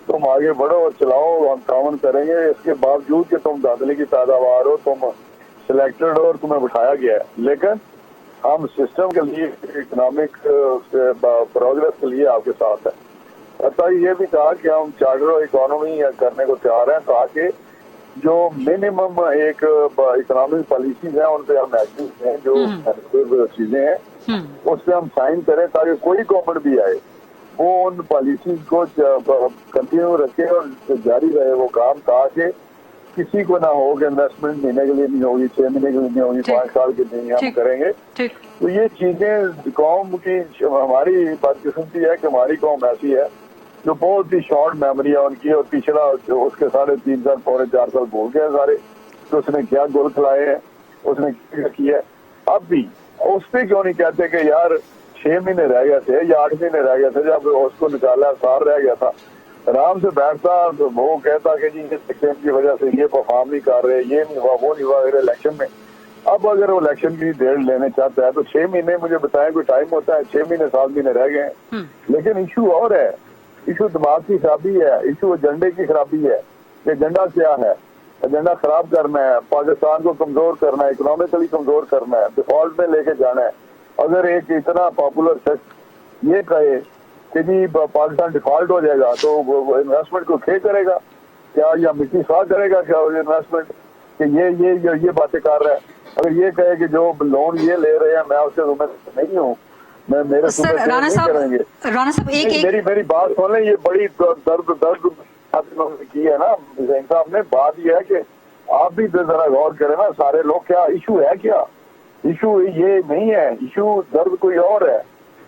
तुम आगे बढ़ो और चलाओ, हम ताउन करेंगे। इसके बावजूद कि तुम धांधली की पैदावार हो, तुम सिलेक्टेड हो और तुम्हें बिठाया गया है, लेकिन हम सिस्टम के लिए, इकोनॉमिक प्रोग्रेस के लिए आपके साथ है। अतः ये भी कहा कि हम चार्टर इकोनॉमी करने को तैयार हैं ताकि जो मिनिमम एक इकोनॉमिक पॉलिसीज हैं उन पे हम एग्री हैं, जो चीजें हैं उस पे हम साइन करें ताकि कोई गवर्नमेंट भी आए वो उन पॉलिसीज को कंटिन्यू रखे और जारी रहे वो काम, ताकि किसी को ना हो कि इन्वेस्टमेंट महीने के लिए नहीं होगी, 6 महीने के लिए नहीं होगी, 5 साल के लिए हम करेंगे। तो ये चीजें कौम की, हमारी बदकिस्मती है कि हमारी कौम ऐसी है जो बहुत ही शॉर्ट मेमोरी है उनकी, और पिछला जो उसके 3.5 साल 4.5 साल भूल गए सारे, तो उसने क्या गोल खिलाए हैं, उसने क्या किया। अब भी उस पर क्यों नहीं कहते कि यार 6 महीने रह गए थे या 8 महीने रह गए थे जब उसको निकाला, साल रह गया था, आराम से बैठता तो वो कहता कि जी इलेक्शन की वजह से ये परफॉर्म नहीं कर रहे, ये नहीं हुआ, वो नहीं हुआ इलेक्शन में। अब अगर वो इलेक्शन की डेट लेने चाहता है तो 6 महीने मुझे बताएं कोई टाइम होता है, 6 महीने 7 महीने रह गए हैं। लेकिन इशू और है, इशू दिमाग की खराबी है, इशू एजेंडे की खराबी है। एजेंडा क्या है? एजेंडा खराब करना है, पाकिस्तान को कमजोर करना है, इकोनॉमिकली कमजोर करना है, डिफॉल्ट में लेके जाना है। अगर एक इतना पॉपुलर शख्स ये कहे कि जी पाकिस्तान डिफॉल्ट हो जाएगा तो वो इन्वेस्टमेंट को खे करेगा क्या, या मिट्टी साफ करेगा क्या इन्वेस्टमेंट कि ये बातें कर रहा है। अगर ये कहे कि जो लोन ये ले रहे हैं मैं उससे नहीं हूँ, मैं मेरे सर राणा साहब मेरी बात सुन लें, ये बड़ी दर्द की है ना साहब ने। बात ये है कि आप भी जरा गौर करें ना, सारे लोग क्या इशू है, क्या इशू ये नहीं है, इशू दर्द कोई और है,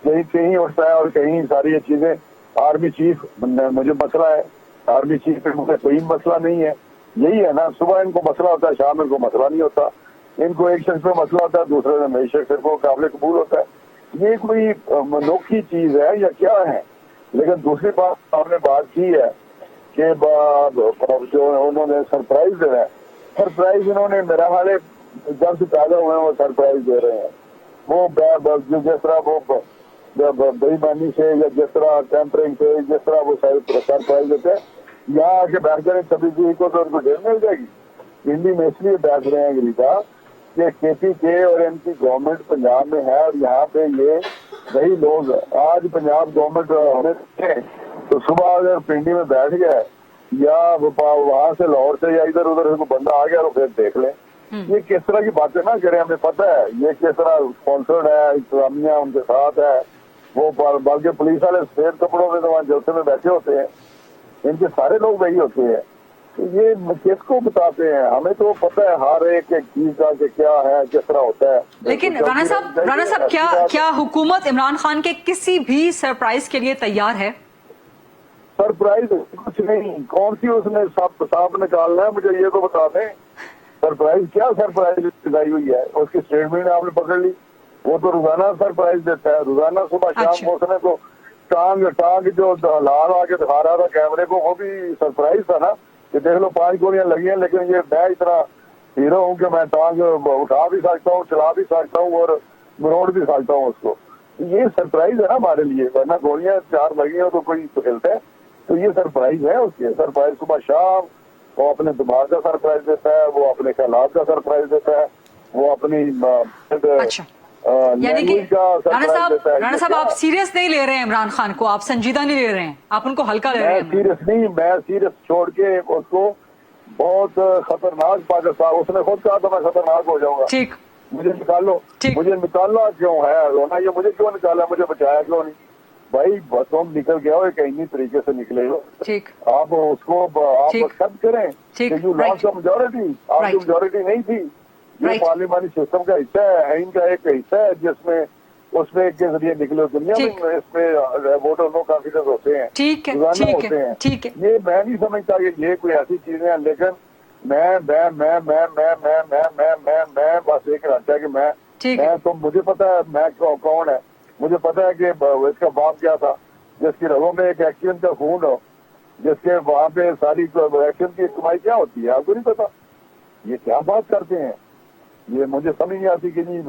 कहीं उठता है और कहीं सारी ये चीजें। आर्मी चीफ मुझे मसला है, आर्मी चीफ पे मुझे कोई मसला नहीं है, यही है ना, सुबह इनको मसला होता है, शाम इनको मसला नहीं होता, इनको एक शख्स पे मसला होता है, दूसरे में नई शख्स को काबिल कबूल होता है। ये कोई अनोखी चीज है या क्या है? लेकिन दूसरी बात हमने बात की है कि जो उन्होंने सरप्राइज दे रहे हैं, सरप्राइज इन्होंने मेरा हाल जब से पैदा हुए हैं वो सरप्राइज दे रहे हैं। वो जिस तरह वो बेईमानी से या जिस तरह टेम्परिंग से जिस तरह वो सरप्राइज देते हैं, यहाँ आके बैठ करें तभी को तो उनको जेल मिल जाएगी। दिल्ली में इसलिए बैठ रहे हैं गरीबा कि KPK और इनकी गवर्नमेंट पंजाब में है और यहाँ पे ये वही लोग आज पंजाब गवर्नमेंट होने थे तो सुबह अगर पिंडी में बैठ गए या वहां से लाहौर से या इधर उधर से बंदा आ गया तो फिर देख लें। ये किस तरह की बातें ना करें, हमें पता है ये किस तरह स्पॉन्सर्ड है, इंतजामिया उनके साथ है, वो बल्कि पुलिस वाले सफेद कपड़ों में तो वहाँ जलसे में बैठे होते हैं, इनके सारे लोग वही होते हैं। तो ये किसको बताते हैं? हमें तो पता है हर एक चीज का कि क्या है, किस तरह होता है। लेकिन राणा साहब क्या हुकूमत इमरान खान के किसी भी सरप्राइज के लिए तैयार है? सरप्राइज कुछ नहीं, कौन सी उसने सांप निकालना है मुझे ये तो बता दें। सरप्राइज क्या सरप्राइज लगाई हुई है? उसकी स्टेटमेंट आपने पकड़ ली, वो तो रोजाना सरप्राइज देता है, रोजाना सुबह शाम उसने तो टांग जो लाल आके दिखा रहा था कैमरे को, वो भी सरप्राइज था ना कि देख लो 5 गोलियां लगी हैं, लेकिन ये मैं इतना हीरो हूँ कि मैं टांग उठा भी सकता हूँ, चला भी सकता हूँ और मरोड़ भी सकता हूँ उसको। ये सरप्राइज है ना हमारे लिए, वरना गोलियां 4 लगी हो तो कोई तो खेलता है, तो ये सरप्राइज है उसके। सरप्राइज सुबह शाम वो अपने दिमाग का सरप्राइज देता है, वो अपने ख्यालात का सरप्राइज देता है, वो अपनी यानी कि राणा साहब आप सीरियस नहीं ले रहे हैं इमरान खान को, आप संजीदा नहीं ले रहे हैं, आप उनको हल्का ले रहे हैं। सीरियस नहीं, मैं सीरियस छोड़ के उसको बहुत खतरनाक पाकिस्तान, उसने खुद कहा था मैं खतरनाक हो जाऊंगा। ठीक, मुझे निकालो, मुझे निकालना क्यों है रोना, ये मुझे क्यों निकाला, मुझे बचाया क्यों नहीं? भाई तुम निकल गया हो, एक इन्हीं तरीके से निकले हो, ठीक, आप उसको आप एक्सेप्ट करें कि यू लॉस्ट द मेजॉरिटी, आपकी मेजॉरिटी नहीं थी। ये पार्लियामानी सिस्टम का हिस्सा है, इनका एक हिस्सा है जिसमें उसमें के जरिए निकले। दुनिया में इसमें वोटर नो कॉन्फिडेंस होते हैं, होते हैं। ये मैं नहीं समझता कि ये कोई ऐसी चीजें हैं, लेकिन मैं बस एक रहता है कि मैं तो मुझे पता है मैं कौन है, मुझे पता है कि इसका बाप क्या था, जिसकी रगों में एक एक्शन का खून हो, जिसके वहां पे सारी एक्शन की कमाई क्या होती है आपको नहीं पता। ये क्या बात करते हैं, ये मुझे समझ नहीं आती कि नहीं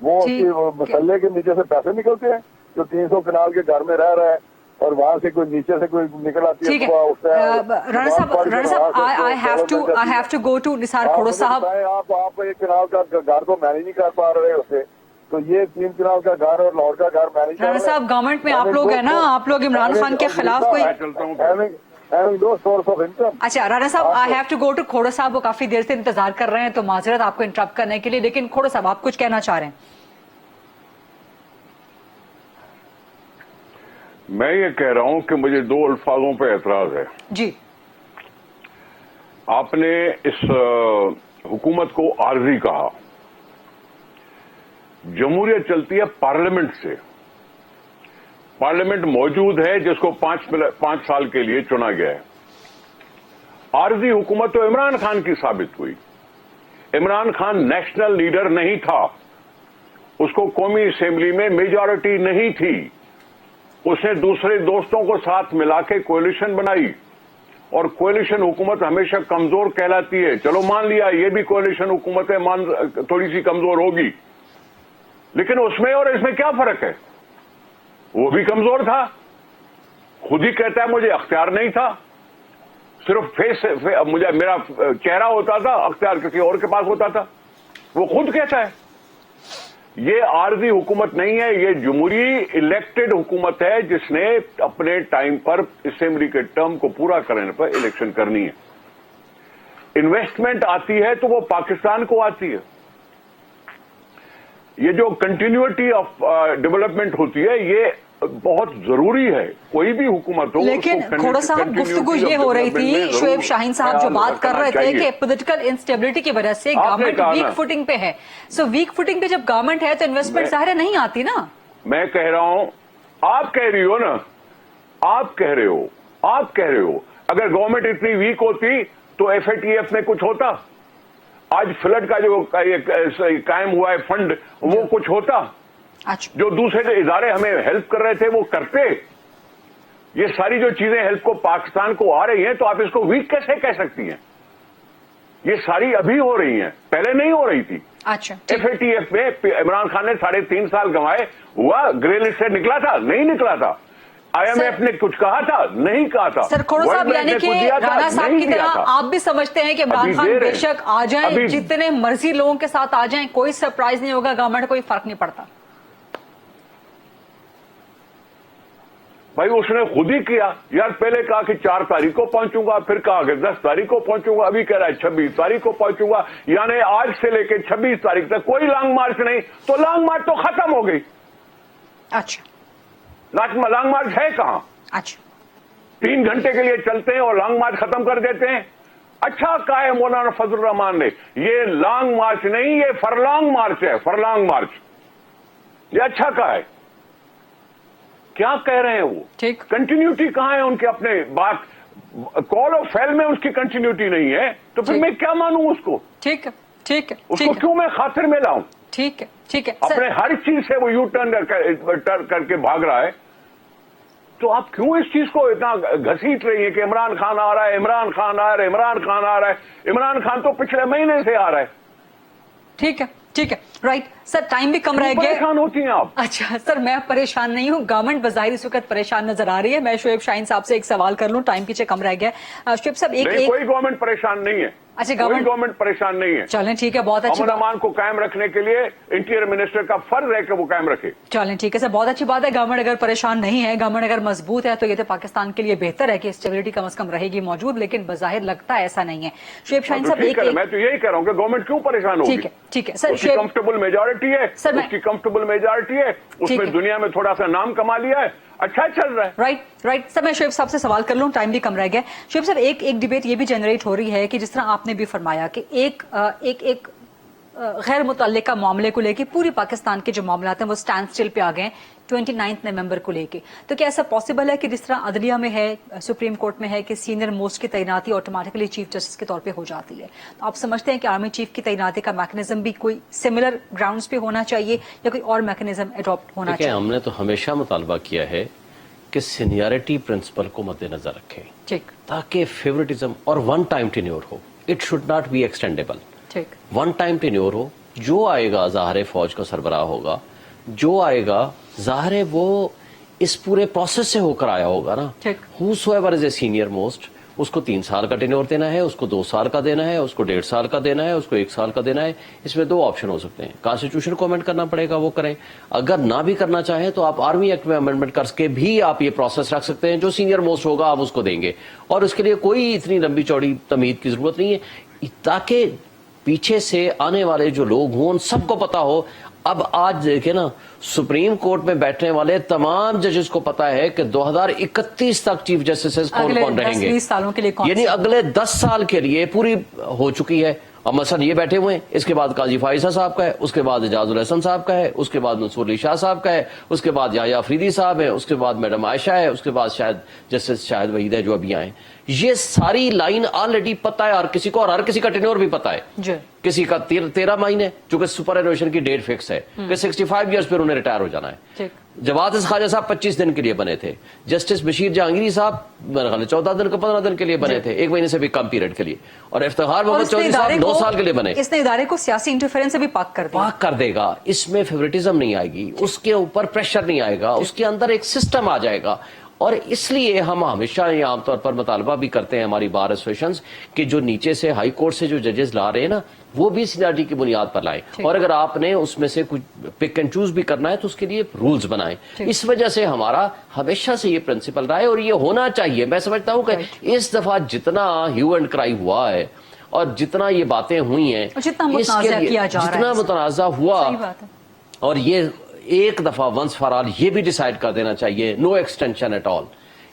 वो मसल्ले के नीचे से पैसे निकलते हैं जो 300 कनाल के घर में रह रहा है और वहां से कोई नीचे से कोई निकल आती है। राणा साहब I have to go to Nisar Khoro साहब। आप एक कनाल का घर तो मैनेज नहीं कर पा रहे होते, तो ये 3 कनाल का घर और लाहौर का घर मैनेज। राणा साहब गवर्नमेंट में आप लोग है ना, आप लोग इमरान खान के खिलाफ कोई and those source of income. अच्छा राणा साहब, I have to go to Khoro साहब, वो काफी देर से इंतजार कर रहे हैं, तो माजरत आपको इंटरप्ट करने के लिए, लेकिन खोड़ो साहब आप कुछ कहना चाह रहे हैं? मैं ये कह रहा हूं कि मुझे दो अल्फाजों पे एतराज है। जी। आपने इस हुकूमत को आर्जी कहा। जमहूरियत चलती है पार्लियामेंट से। पार्लियामेंट मौजूद है जिसको 5 साल के लिए चुना गया है। आर्जी हुकूमत तो इमरान खान की साबित हुई। इमरान खान नेशनल लीडर नहीं था, उसको कौमी असेंबली में मेजॉरिटी नहीं थी, उसने दूसरे दोस्तों को साथ मिला के कोalition बनाई, और कोalition हुकूमत हमेशा कमजोर कहलाती है। चलो मान लिया ये भी कोalition हुकूमत है, थोड़ी सी कमजोर होगी, लेकिन उसमें और इसमें क्या फर्क है? वो भी कमजोर था, खुद ही कहता है मुझे अख्तियार नहीं था, सिर्फ मुझे मेरा चेहरा होता था, अख्तियार किसी और के पास होता था, वो खुद कहता है। ये आर्जी हुकूमत नहीं है, ये जमहूरी इलेक्टेड हुकूमत है जिसने अपने टाइम पर असेंबली के टर्म को पूरा करने पर इलेक्शन करनी है। इन्वेस्टमेंट आती है तो वो पाकिस्तान को आती है। ये जो कंटिन्यूटी ऑफ डेवलपमेंट होती है ये बहुत जरूरी है, कोई भी हुकूमत हो। लेकिन खोड़ो साहब, गुफ्तगू ये हो रही थी, शोएब शाहीन साहब जो बात कर रहे थे कि पॉलिटिकल इंस्टेबिलिटी की वजह से गवर्नमेंट वीक फुटिंग पे है। सो वीक फुटिंग पे जब गवर्नमेंट है तो इन्वेस्टमेंट ज़ाहिर नहीं आती ना। मैं कह रहा हूं, आप कह रही हो ना, आप कह रहे हो अगर गवर्नमेंट इतनी वीक होती तो FATF में कुछ होता? आज फ्लड का जो कायम हुआ है फंड, वो कुछ होता? जो दूसरे इदारे हमें हेल्प कर रहे थे वो करते? ये सारी जो चीजें हेल्प को पाकिस्तान को आ रही हैं, तो आप इसको वीक कैसे कह सकती हैं? ये सारी अभी हो रही हैं, पहले नहीं हो रही थी। अच्छा, FATF में इमरान खान ने 3.5 साल गंवाए, हुआ ग्रे लिस्ट से निकला था? नहीं निकला था। IMF ने कुछ कहा था? नहीं कहा था। सर खोड़ो साहब, यानी कि राणा साहब की तरह आप भी समझते हैं कि इमरान खान बेशक आ जाएं, जितने मर्जी लोगों के साथ आ जाएं, कोई सरप्राइज नहीं होगा, गवर्नमेंट कोई फर्क नहीं पड़ता? भाई उसने खुद ही किया यार, पहले कहा कि 4 तारीख को पहुंचूंगा, फिर कहा कि 10 तारीख को पहुंचूंगा, अभी कह रहा है 26 तारीख को पहुंचूंगा। यानी आज से लेकर 26 तारीख तक कोई लॉन्ग मार्च नहीं, तो लॉन्ग मार्च तो खत्म हो गई। अच्छा, लॉन्ग मार्च है कहां? अच्छा, 3 घंटे के लिए चलते हैं और लॉन्ग मार्च खत्म कर देते हैं। अच्छा कहा है मौलाना फजल रहमान ने, ये लॉन्ग मार्च नहीं, ये फरलॉन्ग मार्च है, फरलॉन्ग मार्च। ये अच्छा कहा है। क्या कह रहे हैं वो? ठीक, कंटिन्यूटी कहां है उनके? अपने बात कॉल ऑफ फेल में उसकी कंटिन्यूटी नहीं है, तो फिर मैं क्या मानूं उसको? ठीक है, ठीक है, उसको क्यों मैं खातिर में लाऊं? ठीक है, ठीक है। अपने हर चीज से वो यू टर्न करके भाग रहा है, तो आप क्यों इस चीज को इतना घसीट रही है कि इमरान खान आ रहा है, इमरान खान आ रहा है, इमरान खान आ रहा है? इमरान खान तो पिछले महीने से आ रहा है। ठीक है, ठीक है, राइट। सर टाइम भी कम रह गया। परेशान होती हैं आप? अच्छा सर, मैं परेशान नहीं हूँ, गवर्नमेंट बज़ाहिर इस वक्त परेशान नजर आ रही है। मैं शोएब शाहीन साहब से एक सवाल कर लूं, टाइम पीछे कम रह गया। शोएब साहब कोई गवर्नमेंट परेशान नहीं है। अच्छा, गवर्नमेंट परेशान नहीं है। चलें ठीक है, बहुत अच्छी बात। अमान को कायम रखने के लिए इंटीरियर मिनिस्टर का फर्ज है कि वो कायम रखे। चलें ठीक है सर, बहुत अच्छी बात है। गवर्नमेंट अगर परेशान नहीं है, गवर्नमेंट अगर मजबूत है, तो ये तो पाकिस्तान के लिए बेहतर है कि स्टेबिलिटी कम से कम रहेगी मौजूद, लेकिन बज़ाहिर लगता है ऐसा नहीं है। शोएब शाहीन साहब मैं तो यही कह रहा हूँ कि गवर्नमेंट क्यों परेशान होगी? ठीक है, ठीक है सर। कंफर्टेबल मेजोरिटी है, उसकी कंफर्टेबल मेजोरिटी है, उसमें दुनिया में थोड़ा सा नाम कमा लिया है, अच्छा चल रहा है। राइट सर, मैं शोएब साहब से सवाल कर लूं, टाइम भी कम रह गया। शोएब साहब, एक डिबेट ये भी जनरेट हो रही है कि जिस तरह आपने भी फरमाया कि एक गैर मुतल्लिका मामले को लेके पूरी पाकिस्तान के जो मामलात हैं वो स्टैंड स्टिल पे आ गए 29 नवंबर को लेके। तो क्या ऐसा पॉसिबल है कि जिस तरह अदलिया में है, सुप्रीम कोर्ट में है कि सीनियर मोस्ट की तैनाती ऑटोमेटिकली चीफ जस्टिस के तौर पे हो जाती है, तो आप समझते हैं कि आर्मी चीफ की तैनाती का मैकेनिज्म भी कोई सिमिलर ग्राउंड्स पे होना चाहिए या कोई और मैकेनिज्म एडॉप्ट होना चाहिए? हमने तो हमेशा मुतालबा किया है कि सीनियरिटी प्रिंसिपल को मद्देनजर रखें, ठीक, ताकि फेवरेटिज्म और वन टाइम टेन्योर हो। It should not be extendable. ठीक, वन टाइम टेन्योर हो, जो आएगा ज़ाहिर फौज का सरबराह होगा, जो आएगा ज़ाहिर वो इस पूरे प्रोसेस से होकर आया होगा ना। ठीक, whosoever is a senior most, उसको 3 साल का टेन्योर देना है, उसको 2 साल का देना है, उसको 1.5 साल का देना है, उसको 1 साल का देना है। इसमें 2 ऑप्शन हो सकते हैं। कॉन्स्टिट्यूशन को अमेंड करना पड़ेगा, वो करें। अगर ना भी करना चाहें तो आप आर्मी एक्ट में अमेंडमेंट करके भी आप ये प्रोसेस रख सकते हैं। जो सीनियर मोस्ट होगा आप उसको देंगे, और उसके लिए कोई इतनी लंबी चौड़ी तमीद की जरूरत नहीं है, ताकि पीछे से आने वाले जो लोग हों उन सबको पता हो। अब आज देखिए ना, सुप्रीम कोर्ट में बैठने वाले तमाम जजेस को पता है कि 2031 तक चीफ जस्टिस कौन रहेंगे, 10-20 सालों के लिए कौन यानी अगले 10 साल के लिए पूरी हो चुकी है। अब मसलन ये बैठे हुए हैं, इसके बाद काजी फाइजा साहब का है, उसके बाद एजाजुल हसन साहब का है, उसके बाद मंसूर अली शाह साहब का है, उसके बाद याह्या अफरीदी साहब है, उसके बाद मैडम आयशा है, उसके बाद शायद जस्टिस शाहिद वहीद है जो अभी आए। ये सारी लाइन ऑलरेडी पता है हर किसी को, और हर किसी का टेन्योर भी पता है। किसी का 13 महीने, चूंकि सुपर एनुएशन की डेट फिक्स है कि 65 ईयर्स पर उन्हें रिटायर हो जाना है। जवाद ख्वाजा साहब 25 दिन के लिए बने थे। जस्टिस बशीर जहांगीरी साहब मेरे ख्याल 14 दिन का 15 दिन के लिए बने थे, 1 महीने से भी कम पीरियड के लिए। और इफ्तिखार मोहम्मद चौधरी साहब 2 साल के लिए बने। इसने इदारे को सियासी इंटरफेरेंस से भी पाक कर देगा। इसमें फेवरेटिज्म नहीं आएगी, उसके ऊपर प्रेशर नहीं आएगा, उसके अंदर एक सिस्टम आ जाएगा। और इसलिए हम हमेशा ये आमतौर पर मुतालबा भी करते हैं हमारी बार एसोसिएशन कि जो नीचे से हाई कोर्ट से जो जजेस ला रहे हैं ना, वो भी सीनियरिटी की बुनियाद पर लाएं। और अगर आपने उसमें से कुछ पिक एंड चूज भी करना है तो उसके लिए रूल्स बनाएं। इस वजह से हमारा हमेशा से ये प्रिंसिपल रहा है, और ये होना चाहिए। मैं समझता हूँ कि इस दफा जितना ह्यू एंड क्राई हुआ है और जितना ये बातें हुई हैं, जितना मुतनाज़ा हुआ, और ये एक दफा वंस फॉर ऑल ये भी डिसाइड कर देना चाहिए, नो एक्सटेंशन एट ऑल।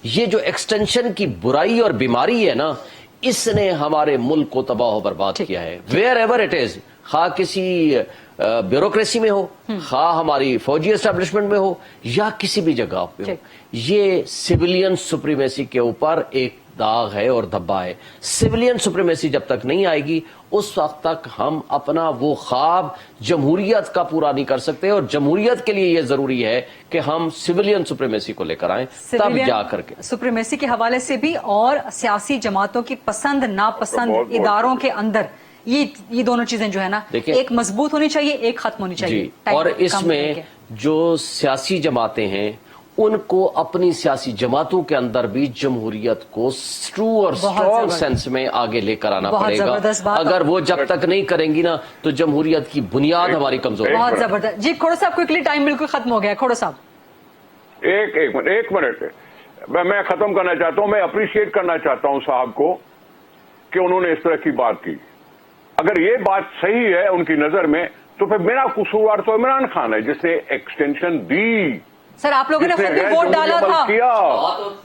ये जो एक्सटेंशन की बुराई और बीमारी है ना, इसने हमारे मुल्क को तबाह बर्बाद किया है। वेयर एवर इट इज, खा किसी ब्यूरोक्रेसी में हो, खा हमारी फौजी एस्टेब्लिशमेंट में हो, या किसी भी जगह पे हो, ये सिविलियन सुप्रीमेसी के ऊपर एक दाग है और धब्बा है। सिविलियन सुप्रीमेसी जब तक नहीं आएगी उस वक्त तक हम अपना वो ख्वाब जमहूरियत का पूरा नहीं कर सकते, और जमहूरियत के लिए ये जरूरी है कि हम सिविलियन सुप्रीमेसी को लेकर आए, तब जा करके सुप्रीमेसी के हवाले से भी, और सियासी जमातों की पसंद नापसंद इदारों के अंदर ये दोनों चीजें जो है ना, एक मजबूत होनी चाहिए, एक खत्म होनी चाहिए। और इसमें जो सियासी जमातें हैं उनको अपनी सियासी जमातों के अंदर भी जमहूरियत को ट्रू और स्ट्रॉन्ग सेंस में आगे लेकर आना पड़ेगा। अगर वो जब तक नहीं करेंगी ना, तो जमहूरियत की बुनियाद हमारी कमजोर है। बहुत जबरदस्त जी। खोड़ो साहब, क्विकली, टाइम बिल्कुल खत्म हो गया। खोड़ो साहब, एक मिनट मैं खत्म करना चाहता हूं। मैं अप्रिशिएट करना चाहता हूं साहब को कि उन्होंने इस तरह की बात की। अगर ये बात सही है उनकी नजर में, तो फिर मेरा कसूरवार तो इमरान खान है जिसने एक्सटेंशन दी। सर, आप लोगों ने खुद भी वोट डाला था,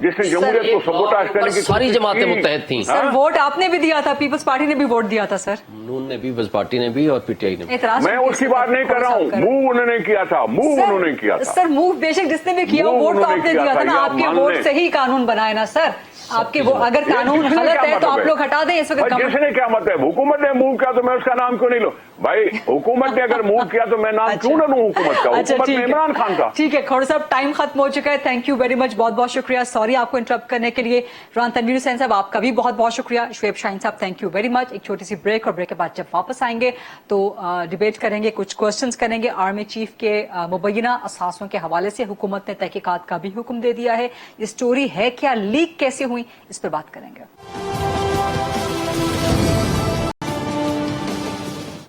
जिसने जमहूरियत को सबोटाज करने की सारी जमातें मुत्तहद थी। सर, वोट आपने भी दिया था, पीपल्स पार्टी ने भी वोट दिया था सर, नून ने भी, पीपल्स पार्टी ने भी, और पीटीआई ने भी। मैं उसकी बात नहीं कर रहा हूँ, मूव उन्होंने किया था, मूव उन्होंने किया था। सर, मूव बेशक जिसने भी किया, वोट तो आपने दिया था ना, आपके वोट से ही कानून बनाए ना सर। आपके वो अगर कानून गलत है तो आप लोग हटा दें इस वक्त। जिसने क्या मतलब, हुकूमत ने मूव किया तो मैं उसका नाम क्यों नहीं लूं? भाई हुकूमत ने अगर मूव किया तो मैं नाम क्यों ना लूं हुकूमत का? हुकूमत में इमरान खान का। ठीक है खोड़ साहब, टाइम खत्म हो चुका है। थैंक यू वेरी मच, बहुत बहुत शुक्रिया। सॉरी आपको इंटरप्ट करने के लिए। रान तनवीर हुसैन साहब, आपका भी बहुत बहुत शुक्रिया। शुएब शाहीन साहब, थैंक यू वेरी मच। एक छोटी सी ब्रेक, और ब्रेक के बाद जब वापस आएंगे तो डिबेट करेंगे, कुछ क्वेश्चंस करेंगे। आर्मी चीफ के मुबैना असासों के हवाले से हुकूमत ने तहकीकात का भी हुक्म दे दिया है। ये स्टोरी है क्या, लीक कैसे हुई, इस पर बात करेंगे।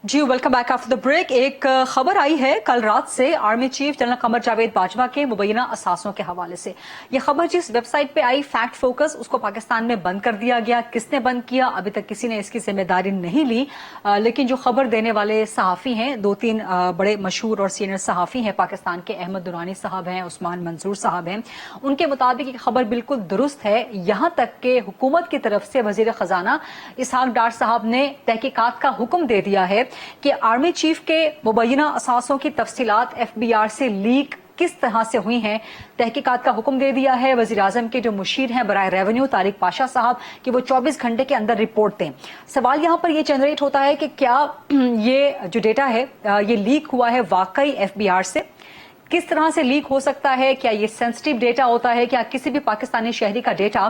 जी, welcome back after the break. एक खबर आई है कल रात से army chief general Qamar Javed Bajwa के मुबैना असासों के हवाले से। यह खबर जिस वेबसाइट पे आई, फैक्ट फोकस, उसको पाकिस्तान में बंद कर दिया गया। किसने बंद किया, अभी तक किसी ने इसकी जिम्मेदारी नहीं ली, लेकिन जो खबर देने वाले सहाफी हैं, 2-3 बड़े मशहूर और सीनियर सहाफी हैं पाकिस्तान के, अहमद दुरानी साहब हैं, उस्मान मंजूर साहब हैं, उनके मुताबिक खबर बिल्कुल दुरुस्त है। यहां तक के हुकूमत की तरफ से वजीर खजाना इसहाक डार साहब ने तहकीकात का हुक्म दे दिया है कि आर्मी चीफ के मुबैना असासों की तफसीलात FBI से लीक किस तरह से हुई हैं, तहकीकात का हुक्म दे दिया है। वजीर आजम के जो मुशीर हैं बराए रेवेन्यू तारिक पाशा साहब कि वो 24 घंटे के अंदर रिपोर्ट दें। सवाल यहां पर ये जनरेट होता है कि क्या ये जो डेटा है ये लीक हुआ है वाकई FBI से? किस तरह से लीक हो सकता है? क्या ये सेंसिटिव डेटा होता है? क्या किसी भी पाकिस्तानी शहरी का डेटा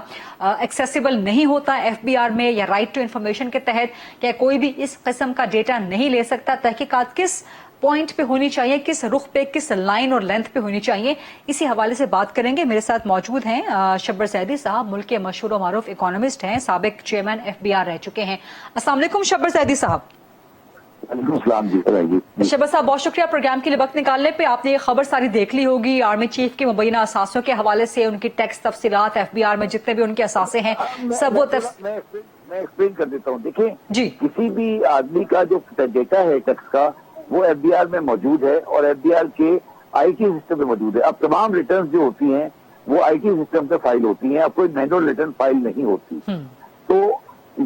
एक्सेसिबल नहीं होता FBI में, या राइट टू इंफॉर्मेशन के तहत क्या कोई भी इस किस्म का डेटा नहीं ले सकता? तहकीकात किस पॉइंट पे होनी चाहिए, किस रुख पे, किस लाइन और लेंथ पे होनी चाहिए, इसी हवाले से बात करेंगे। मेरे साथ मौजूद हैं शब्बर सैदी साहब, मुल्क के मशहूर और मारूफ इकोनॉमिस्ट हैं, साबिक चेयरमैन FBR रह चुके हैं। अस्सलाम वालेकुम शब्बर सैदी साहब। शब्बर साहब, बहुत शुक्रिया प्रोग्राम के लिए वक्त निकालने पे। आपने ये खबर सारी देख ली होगी, आर्मी चीफ के मुबैना असासों के हवाले से, उनकी टैक्स तफसीलात, FBR में जितने भी उनके असासे हैं सब वो मैं एक्सप्लेन कर देता हूँ। देखिए जी, किसी भी आदमी का जो डेटा है टैक्स का, वो FBR में मौजूद है और FBR के IT सिस्टम में मौजूद है। अब तमाम रिटर्न जो होती हैं वो IT सिस्टम से फाइल होती हैं, अब कोई मैनुअल रिटर्न फाइल नहीं होती। तो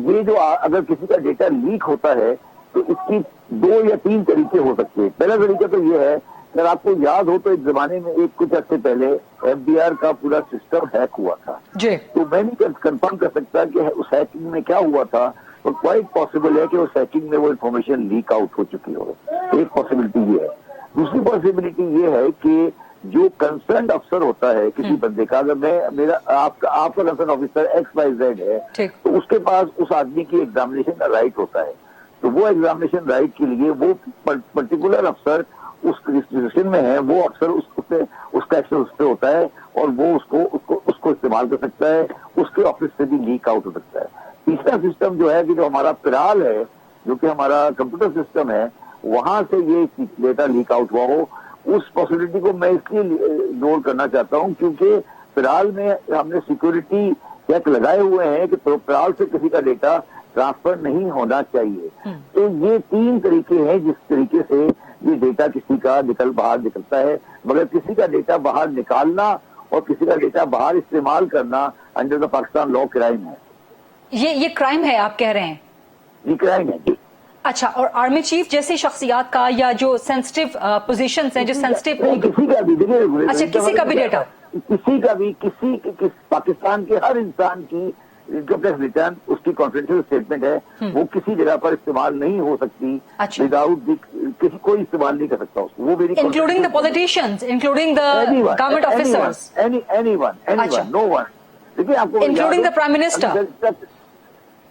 ये जो अगर किसी का डेटा लीक होता है तो इसकी 2 या 3 तरीके हो सकते हैं। पहला तरीका तो ये है, अगर आपको याद हो तो एक जमाने में कुछ अर्से पहले FBR का पूरा सिस्टम हैक हुआ था जी। तो मैं नहीं कंफर्म कर सकता कि उस हैकिंग में क्या हुआ था, तो क्वाइट पॉसिबल है कि उस हैकिंग में वो इन्फॉर्मेशन लीक आउट हो चुकी हो। एक पॉसिबिलिटी ये है। दूसरी पॉसिबिलिटी ये है कि जो कंसर्न अफसर होता है किसी बंदे का, अगर आपका कंसर्न ऑफिसर XYZ है तो उसके पास उस आदमी की एग्जामिनेशन का राइट होता है। तो वो एग्जामिनेशन राइट के लिए वो पर्टिकुलर अफसर उस डिस्ट्रिक्शन में है, वो अफसर उसका एक्शन उस पर होता है और वो उसको इस्तेमाल कर सकता है, उसके ऑफिस से भी लीक आउट हो सकता है। तीसरा सिस्टम जो है कि जो हमारा पिराल है, जो कि हमारा कंप्यूटर सिस्टम है, वहां से ये डेटा लीक आउट हुआ हो, उस पॉसिबिलिटी को मैं इसलिए इग्नोर करना चाहता हूं क्योंकि पिराल में हमने सिक्योरिटी चेक लगाए हुए हैं कि पिराल से किसी का डेटा ट्रांसफर नहीं होना चाहिए। तो ये 3 तरीके हैं जिस तरीके से ये डेटा किसी का बाहर निकलता है, मगर किसी का डेटा बाहर निकालना और किसी का डेटा बाहर इस्तेमाल करना under the Pakistan law crime है। ये क्राइम है आप कह रहे हैं? ये क्राइम है जी। अच्छा, और आर्मी चीफ जैसी शख्सियात का या जो सेंसिटिव पोजीशंस हैं, जो सेंसिटिव किसी का भी देखिए, अच्छा किसी का भी डेटा, किसी का भी पाकिस्तान के हर इंसान की इनकम टैक्स रिटर्न, उसकी कॉन्फिडेंशियल स्टेटमेंट है, वो किसी जगह पर इस्तेमाल नहीं हो सकती। अच्छा। विदाउट किसी कोई इस्तेमाल नहीं कर सकता उसको, वो मेरी including the politicians, including the government officers, anyone, no one. देखिए आपको इंक्लूडिंग द प्राइम मिनिस्टर।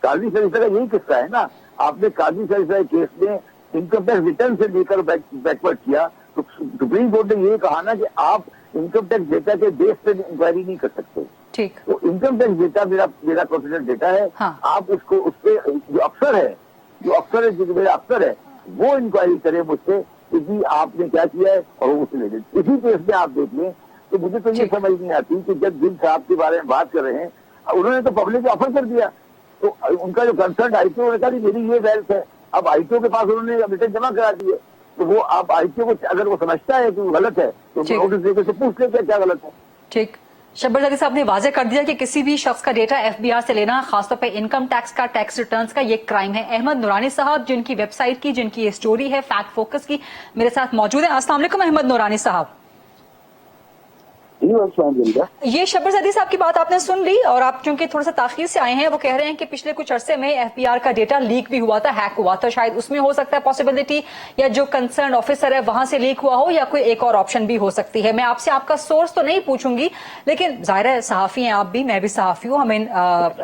काजी सरिस्ता का यही किस्सा है ना, आपने काजी सरिस्ता केस में इनकम टैक्स रिटर्न से लेकर बैकवर्ड किया, तो सुप्रीम कोर्ट ने ये कहा ना कि आप इनकम टैक्स डेटा के बेस पे इंक्वायरी नहीं कर सकते। ठीक। तो इनकम टैक्स डेटा मेरा कॉन्फिडेंट डेटा है। हाँ। आप उसको उसपे जो अफसर है जो मेरा अफसर है वो इंक्वायरी करे मुझसे कि जी आपने क्या किया है और वो उसे ले दे। इसी केस में आप देख लें तो मुझे तो ये समझ नहीं आती कि जब जिन साहब के बारे में बात कर रहे हैं, उन्होंने तो पब्लिक ऑफर कर दिया, तो उनका जो कंसर्न ITO ने कहा मेरी ये वेल्थ है, अब ITO के पास उन्होंने रिटर्न जमा करा दिए, तो वो आप ITO को अगर वो समझता है कि वो गलत है तो नोटिस देकर से पूछ लेते क्या गलत है। ठीक। शब्बर सैदी साहब ने वाजे कर दिया कि किसी भी शख्स का डेटा FBR से लेना, खासतौर पे इनकम टैक्स का, टैक्स रिटर्न्स का, ये क्राइम है। अहमद नूरानी साहब, जिनकी वेबसाइट की, जिनकी ये स्टोरी है फैक्ट फोकस की, मेरे साथ मौजूद है। अस्सलाम वालेकुम अहमद नूरानी साहब। ये शब्बर सैदी साहब की बात आपने सुन ली, और आप चूंकि थोड़ा सा ताखीर से आए हैं, वो कह रहे हैं कि पिछले कुछ अरसे में FBR का डेटा लीक भी हुआ था, हैक हुआ था, शायद उसमें हो सकता है पॉसिबिलिटी, या जो कंसर्न ऑफिसर है वहां से लीक हुआ हो, या कोई एक और ऑप्शन भी हो सकती है। मैं आपसे आपका सोर्स तो नहीं पूछूंगी, लेकिन जाहिर है सहाफी हैं आप भी, मैं भी सहाफी हूँ, हम इन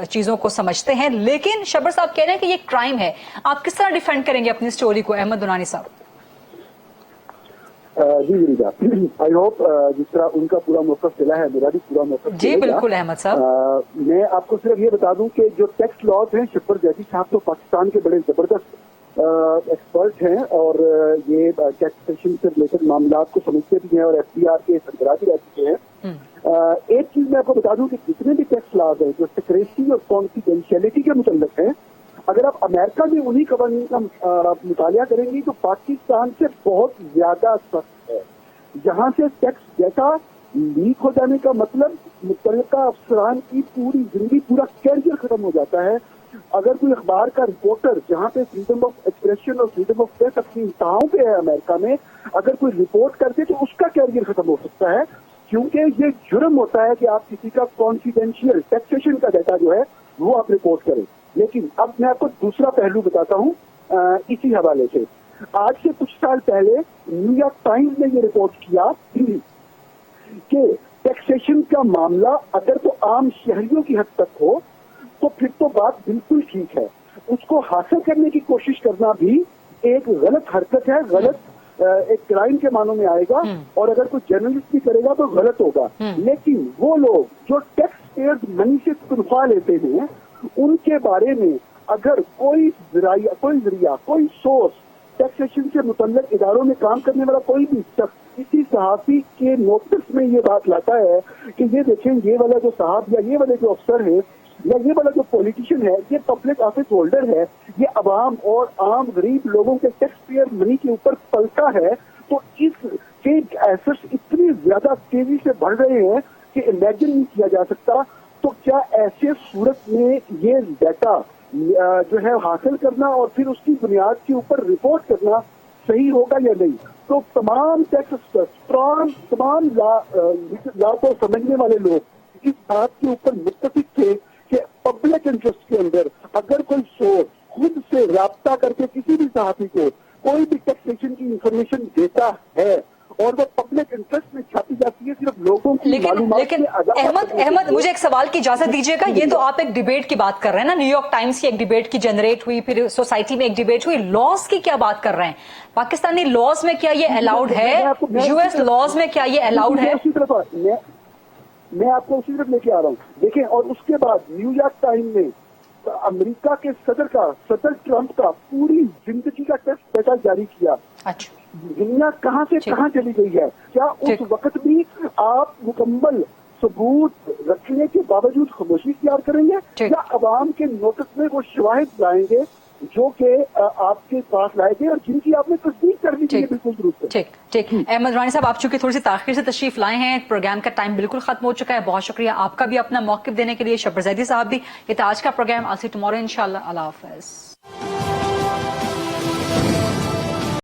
चीजों को समझते हैं, लेकिन शब्बर साहब कह रहे हैं कि ये क्राइम है। आप किस तरह डिफेंड करेंगे अपनी स्टोरी को अहमद नूरानी साहब? जी आई होप जिस तरह उनका पूरा मौक़िफ़ चला है, मेरा भी पूरा मौक़िफ़ जी बिल्कुल अहमद साहब। मैं आपको सिर्फ ये बता दूं कि जो टैक्स लॉज हैं, शब्बर सैदी साहब तो पाकिस्तान के बड़े जबरदस्त एक्सपर्ट हैं और ये टैक्सेशन से रिलेटेड मामला को समझते भी हैं और FBR के सरबराह भी रह चुके हैं। एक चीज मैं आपको बता दूं कि जितने भी टैक्स लॉज हैं जो सिक्रेसी और कॉन्फिडेंशियलिटी के मुतल्लिक हैं, अगर आप अमेरिका में उन्हीं कवानीन का मुतालिया करेंगी तो पाकिस्तान से बहुत ज्यादा सख्त है। जहां से टैक्स डेटा लीक हो जाने का मतलब मुतल्लिका अफसरान की पूरी जिंदगी, पूरा कैरियर खत्म हो जाता है। अगर कोई अखबार का रिपोर्टर, जहां पे फ्रीडम ऑफ एक्सप्रेशन और फ्रीडम ऑफ प्रेस अपनी इंतहाओं पे है अमेरिका में, अगर कोई रिपोर्ट कर दे तो उसका कैरियर खत्म हो सकता है, क्योंकि ये जुर्म होता है कि आप किसी का कॉन्फिडेंशियल टैक्सेशन का डेटा जो है वो आप रिपोर्ट करें। लेकिन अब मैं आपको दूसरा पहलू बताता हूँ इसी हवाले से। आज से कुछ साल पहले न्यूयॉर्क टाइम्स ने ये रिपोर्ट किया कि टैक्सेशन का मामला अगर तो आम शहरियों की हद तक हो तो फिर तो बात बिल्कुल ठीक है, उसको हासिल करने की कोशिश करना भी एक गलत हरकत है, गलत एक क्राइम के मानों में आएगा और अगर कोई जर्नलिस्ट भी करेगा तो गलत होगा। लेकिन वो लोग जो टैक्स पेयर्स मनी से तनख्वाह लेते हैं उनके बारे में अगर कोई जरिया कोई सोर्स टैक्सेशन से मुतल्लिक इदारों में काम करने वाला कोई भी शख्स किसी सहाफी के नोटिस में ये बात लाता है कि ये देखें ये वाला जो साहब या ये वाले जो अफसर है या ये वाला जो पॉलिटिशियन है ये पब्लिक ऑफिस होल्डर है, ये अवाम और आम गरीब लोगों के टैक्स पेयर मनी के ऊपर पलता है, तो इसके एसेट्स इतनी ज्यादा तेजी से बढ़ रहे हैं कि इमेजिन नहीं किया जा सकता। तो क्या ऐसे सूरत में ये डाटा जो है हासिल करना और फिर उसकी बुनियाद के ऊपर रिपोर्ट करना सही होगा या नहीं? तो तमाम टैक्स तमाम लॉ को समझने वाले लोग इस बात के ऊपर मुत्तफिक थे कि पब्लिक इंटरेस्ट के अंदर अगर कोई सोर्स खुद से राब्ता करके किसी भी सहाफी को कोई भी टैक्सेशन की इंफॉर्मेशन देता है और वो पब्लिक इंटरेस्ट में छापी जाती है सिर्फ लोगों की लेकिन अहमद मुझे एक सवाल की इजाजत दीजिएगा। ये तो आप एक डिबेट की बात कर रहे हैं ना, न्यूयॉर्क टाइम्स की एक डिबेट की जनरेट हुई, फिर सोसाइटी में एक डिबेट हुई, लॉज की क्या बात कर रहे हैं? पाकिस्तानी लॉज में क्या ये अलाउड है? यूएस लॉज में क्या ये अलाउड है? मैं आपको उसी तरफ लेके आ रहा हूँ। देखें, और उसके बाद न्यूयॉर्क टाइम में अमेरिका के सदर ट्रंप का पूरी जिंदगी का टेस्ट डाटा जारी किया। अच्छा, दुनिया कहां से कहां चली गई है? क्या उस वक्त भी आप मुकम्मल सबूत रखने के बावजूद खामोशी इख्तियार करेंगे या अवाम के नोटिस में वो शवाहिद लाएंगे जो कि आपके पास लाए गए और जिनकी आपने तस्दीक कर दी थी? बिल्कुल दुरुस्त। ठीक। अहमद रानी साहब, आप चूंकि थोड़ी सी ताखिर से तशरीफ लाए हैं, प्रोग्राम का टाइम बिल्कुल खत्म हो चुका है, बहुत शुक्रिया आपका भी अपना मौक़िफ़ देने के लिए। शब्बर ज़ैदी साहब भी। ये था आज का programme. I'll see you tomorrow इंशाल्लाह। अल्लाह हाफ़िज़।